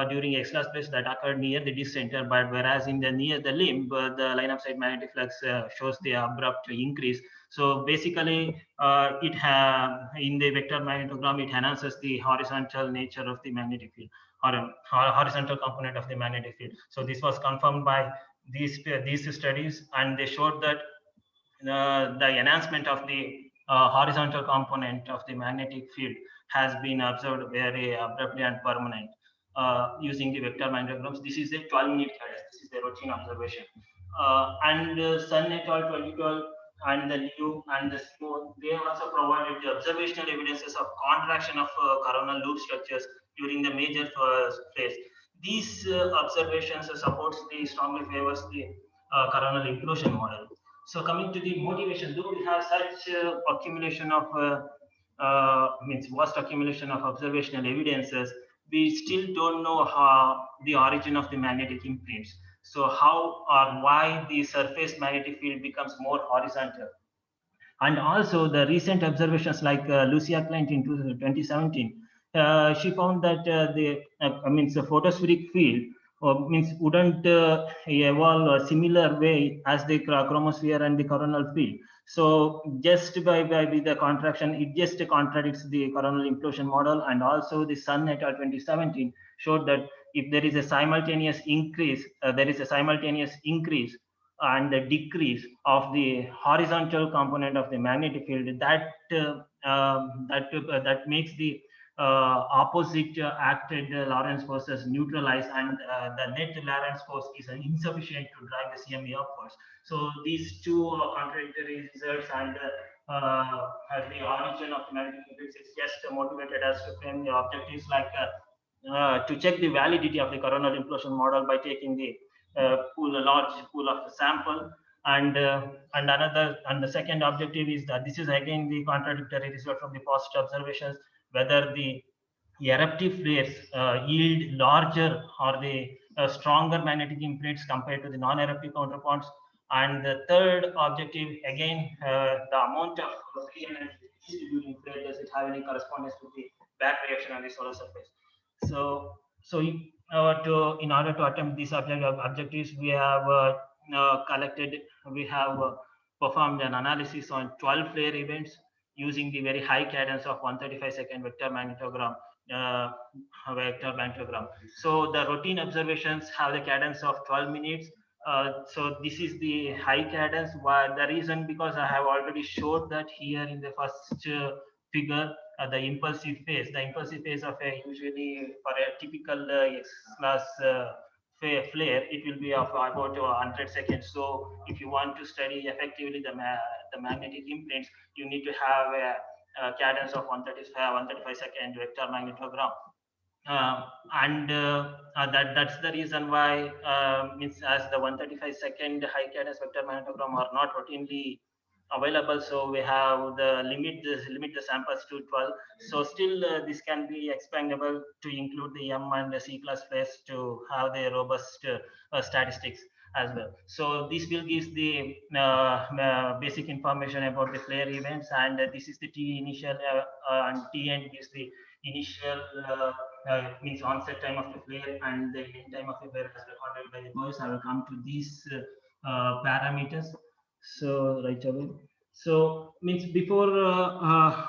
during X-class flares that occurred near the disk center, but whereas in the near the limb, the line of sight magnetic flux shows the abrupt increase. So basically, in the vector magnetogram, it enhances the horizontal nature of the magnetic field, or horizontal component of the magnetic field. So this was confirmed by these studies, and they showed that the enhancement of the horizontal component of the magnetic field has been observed very abruptly and permanent using the vector magnetograms. This is a 12-minute cadence. This is the routine observation. And Sun et al. 2012 and the Liu and the Simo, they also provided the observational evidences of contraction of coronal loop structures during the major flares. These observations strongly favors the coronal implosion model. So coming to the motivation, though we have such accumulation of vast accumulation of observational evidences, we still don't know how the origin of the magnetic imprints. So how or why the surface magnetic field becomes more horizontal. And also the recent observations like Lucia Client in 2017, she found that the photospheric field wouldn't evolve a similar way as the chromosphere and the coronal field. So just by the contraction, it just contradicts the coronal implosion model. And also the Sun et al. 2017 showed that if there is a simultaneous increase, and the decrease of the horizontal component of the magnetic field, that makes the opposite acted Lorentz forces neutralize, and the net Lorentz force is insufficient to drive the CME upwards. So these two contradictory results, and as the origin of the magnetic field is just motivated us to frame the objectives like to check the validity of the coronal implosion model by taking the large pool of the sample, and the second objective is that this is again the contradictory result from the past observations, whether the eruptive flares yield larger or the stronger magnetic imprints compared to the non-eruptive counterparts. And the third objective, again, the amount of free energy during flare, does it have any correspondence with the back reaction on the solar surface? So in order to attempt these objectives, we have performed an analysis on 12 flare events using the very high cadence of 135-second vector magnetogram vector magnetogram. So the routine observations have the cadence of 12 minutes. So this is the high cadence. Why? The reason, because I have already showed that here in the first figure, the impulsive phase. The impulsive phase of a usually for a typical X-class flare, it will be of about 100 seconds. So if you want to study effectively the magnetic imprints, you need to have a cadence of 135 second vector magnetogram. That's the reason why means as the 135-second high cadence vector magnetogram are not routinely available, so we have the limit the samples to 12. So still this can be expandable to include the M and the C class flares to have the robust statistics as well. So this will give the basic information about the flare events, and this is the T initial and T end gives the initial means onset time of the flare and the end time of the flare as recorded by the boys. I will come to these parameters. So right away. So means before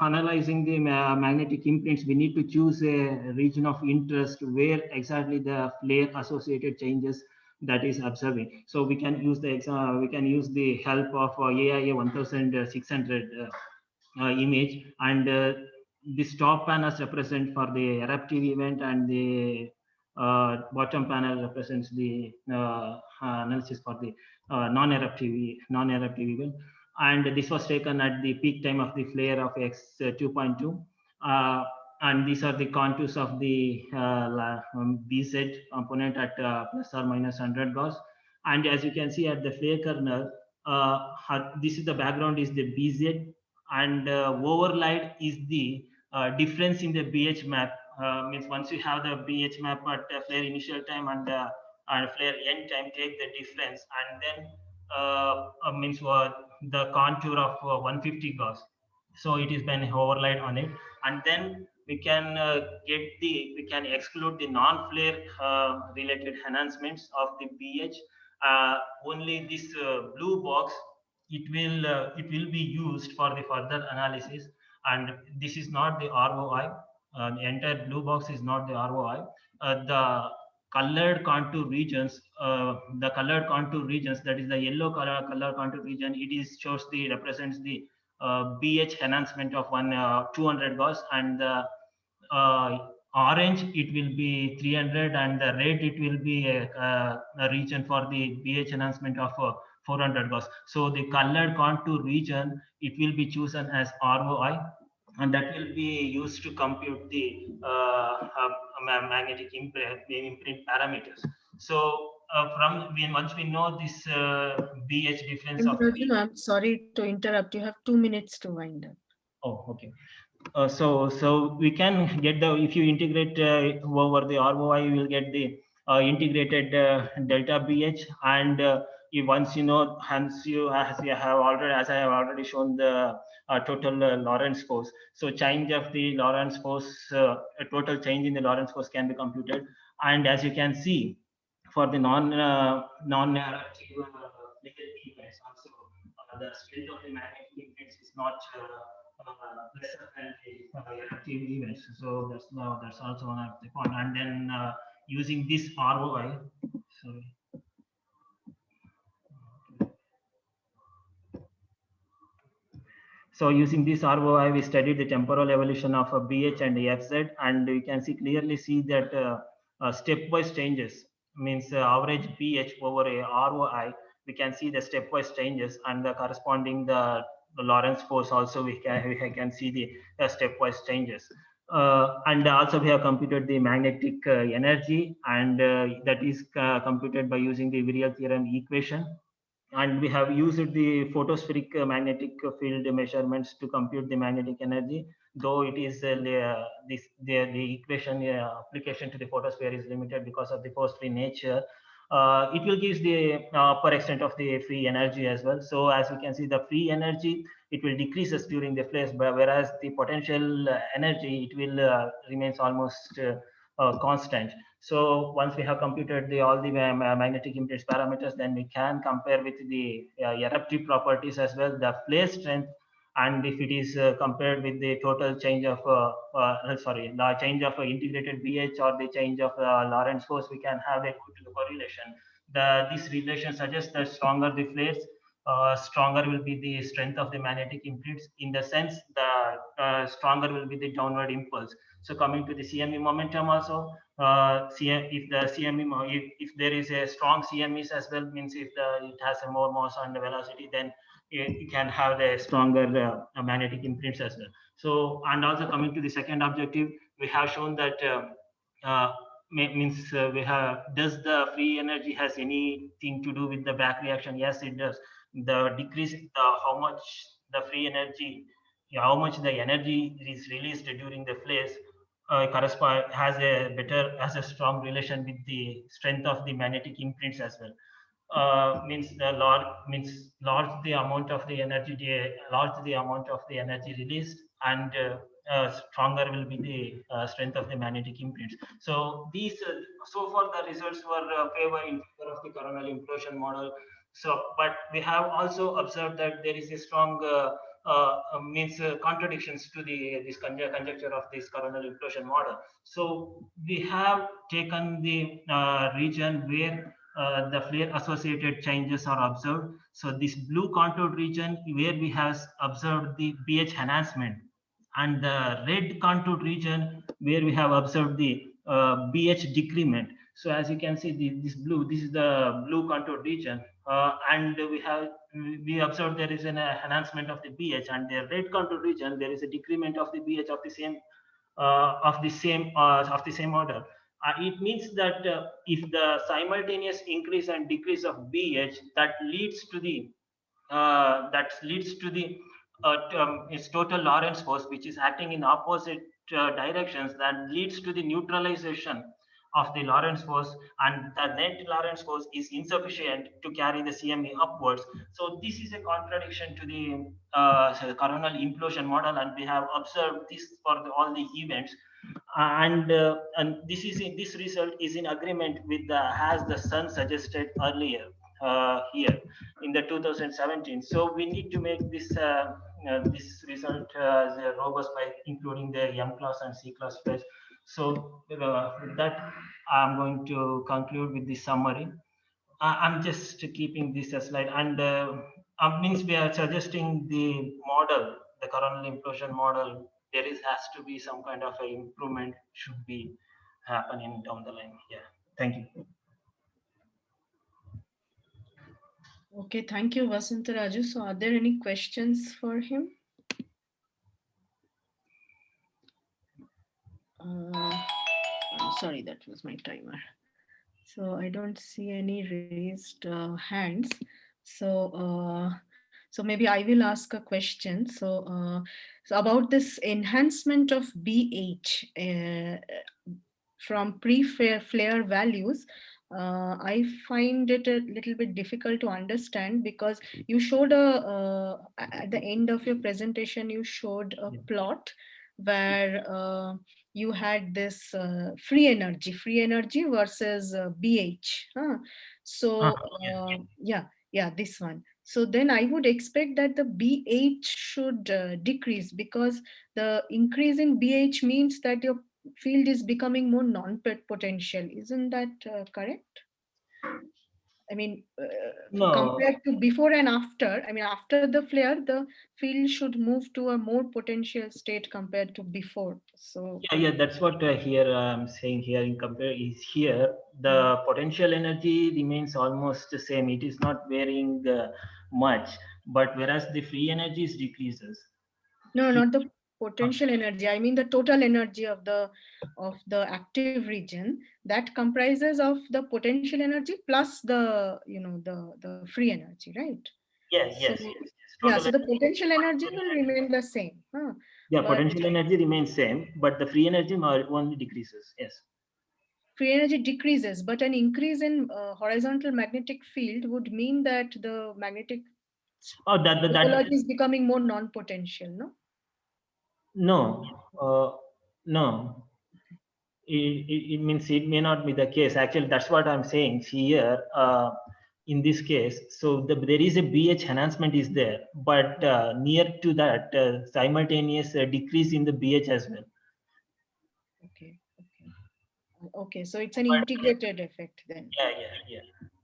analyzing the magnetic imprints, we need to choose a region of interest where exactly the flare associated changes that is observing. So we can use the help of AIA 1600 image, and this top panels represent for the eruptive event, and the bottom panel represents the analysis for the non-eruptive event. And this was taken at the peak time of the flare of X 2.2. And these are the contours of the BZ component at plus or minus 100 Gauss. And as you can see at the flare kernel, this is the background is the BZ, and overlaid is the difference in the BH map. Means once you have the BH map at flare initial time and flare end time, take the difference, and then means the contour of 150 Gauss. So it is been overlaid on it, and then we can we can exclude the non-flare related enhancements of the BH. Only this blue box, it will be used for the further analysis, and this is not the ROI. The entire blue box is not the ROI. The colored contour regions, that is the yellow color contour region, it is represents the BH enhancement of 200 Gauss, and the orange it will be 300, and the red it will be a region for the BH enhancement of 400 Gauss. So the colored contour region, it will be chosen as ROI, and that will be used to compute the magnetic imprint parameters. So once we know this BH difference of I'm sorry to interrupt. You have 2 minutes to wind up. Oh, okay. So we can get if you integrate over the ROI, you will get the integrated delta BH, and once you know, hence as I have already shown the total Lorentz force. So change of the Lorentz force, a total change in the Lorentz force can be computed, and as you can see, for the non-eruptive events also, the strength of the magnetic imprints is not lesser than the eruptive events. So that's also one of the point. And then using this ROI, sorry. So using this ROI, we studied the temporal evolution of a BH and FZ, and we can clearly see that stepwise changes, means average BH over a ROI, we can see the stepwise changes, and the corresponding the Lorentz force also we can see the stepwise changes. And also we have computed the magnetic energy, and that is computed by using the Virial theorem equation. And we have used the photospheric magnetic field measurements to compute the magnetic energy, though it is the equation application to the photosphere is limited because of the force-free nature. It will give the upper extent of the free energy as well. So as you can see, the free energy, it will decreases during the flares, whereas the potential energy, it will remains almost constant. So once we have computed all the magnetic impedance parameters, then we can compare with the eruptive properties as well. The flare strength And if it is compared with the total change of, the change of integrated BH or the change of Lorentz force, we can have a good correlation. This relation suggests that stronger the flares, stronger will be the strength of the magnetic imprints. In the sense, the stronger will be the downward impulse. So coming to the CME momentum also, if the CME, if there is a strong CMEs as well, means if it has a more mass and velocity, then it can have a stronger magnetic imprints as well. So, and also coming to the second objective, we have shown that we have, does the free energy has anything to do with the back reaction? Yes, it does. The decrease, how much the free energy, how much the energy is released during the flares has a strong relation with the strength of the magnetic imprints as well. Means large the amount of the energy released, and stronger will be the strength of the magnetic imprints. So these so far the results were favor in favor of the coronal implosion model. So, but we have also observed that there is a strong contradictions to this conjecture of this coronal implosion model. So we have taken the region where the flare associated changes are observed. So this blue contoured region where we have observed the BH enhancement, and the red contoured region where we have observed the BH decrement. So as you can see, this is the blue contoured region, and we observed there is an enhancement of the BH, and the red contoured region there is a decrement of the BH of the same order. It means that if the simultaneous increase and decrease of BH that leads to the its total Lorentz force, which is acting in opposite directions, that leads to the neutralization of the Lorentz force, and the net Lorentz force is insufficient to carry the CME upwards. So this is a contradiction to the coronal implosion model, and we have observed this for all the events. And this result is in agreement with as the sun suggested earlier here in the 2017. So we need to make this this result as robust by including the M class and C class phase. So with that, I'm going to conclude with the summary. I'm just keeping this slide, and means we are suggesting the model, the coronal implosion model. There has to be some kind of an improvement should be happening down the line. Yeah, thank you. Okay, thank you, Vasantaraju. So are there any questions for him? I'm sorry, that was my timer. So I don't see any raised hands. So so maybe I will ask a question. So so about this enhancement of BH from pre-flare values, I find it a little bit difficult to understand, because you showed at the end of your presentation, you showed a plot where you had this free energy versus BH. So yeah, this one. So then I would expect that the BH should decrease, because the increase in BH means that your field is becoming more non-potential. Isn't that correct? I mean, no. Compared to before and after, I mean, after the flare, the field should move to a more potential state compared to before. So yeah, that's what here I'm saying here in compare is here the potential energy remains almost the same. It is not varying much, but whereas the free energy decreases. No, not the potential energy. I mean the total energy of the active region that comprises of the potential energy plus the the free energy, right? Yes. Yeah, so the potential energy will remain the same. Yeah, potential energy remains same, but the free energy only decreases. Yes. Free energy decreases, but an increase in horizontal magnetic field would mean that the magnetic topology is becoming more non-potential, no? No. It means it may not be the case. Actually, that's what I'm saying here. in this case. So there is a BH enhancement is there, but near to that simultaneous decrease in the BH as well. Okay. Okay, so it's an integrated effect then. Yeah.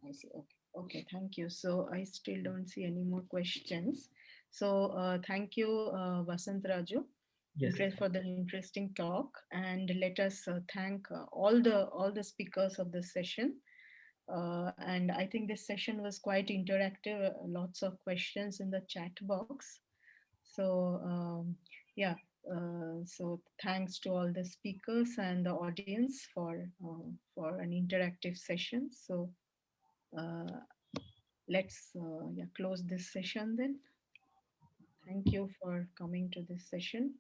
I see. Okay, thank you. So I still don't see any more questions. So thank you, Vasant Raju, Yes. for the interesting talk. And let us thank all the speakers of this session. And I think this session was quite interactive. Lots of questions in the chat box. So yeah. So thanks to all the speakers and the audience for an interactive session. So let's close this session then. Thank you for coming to this session.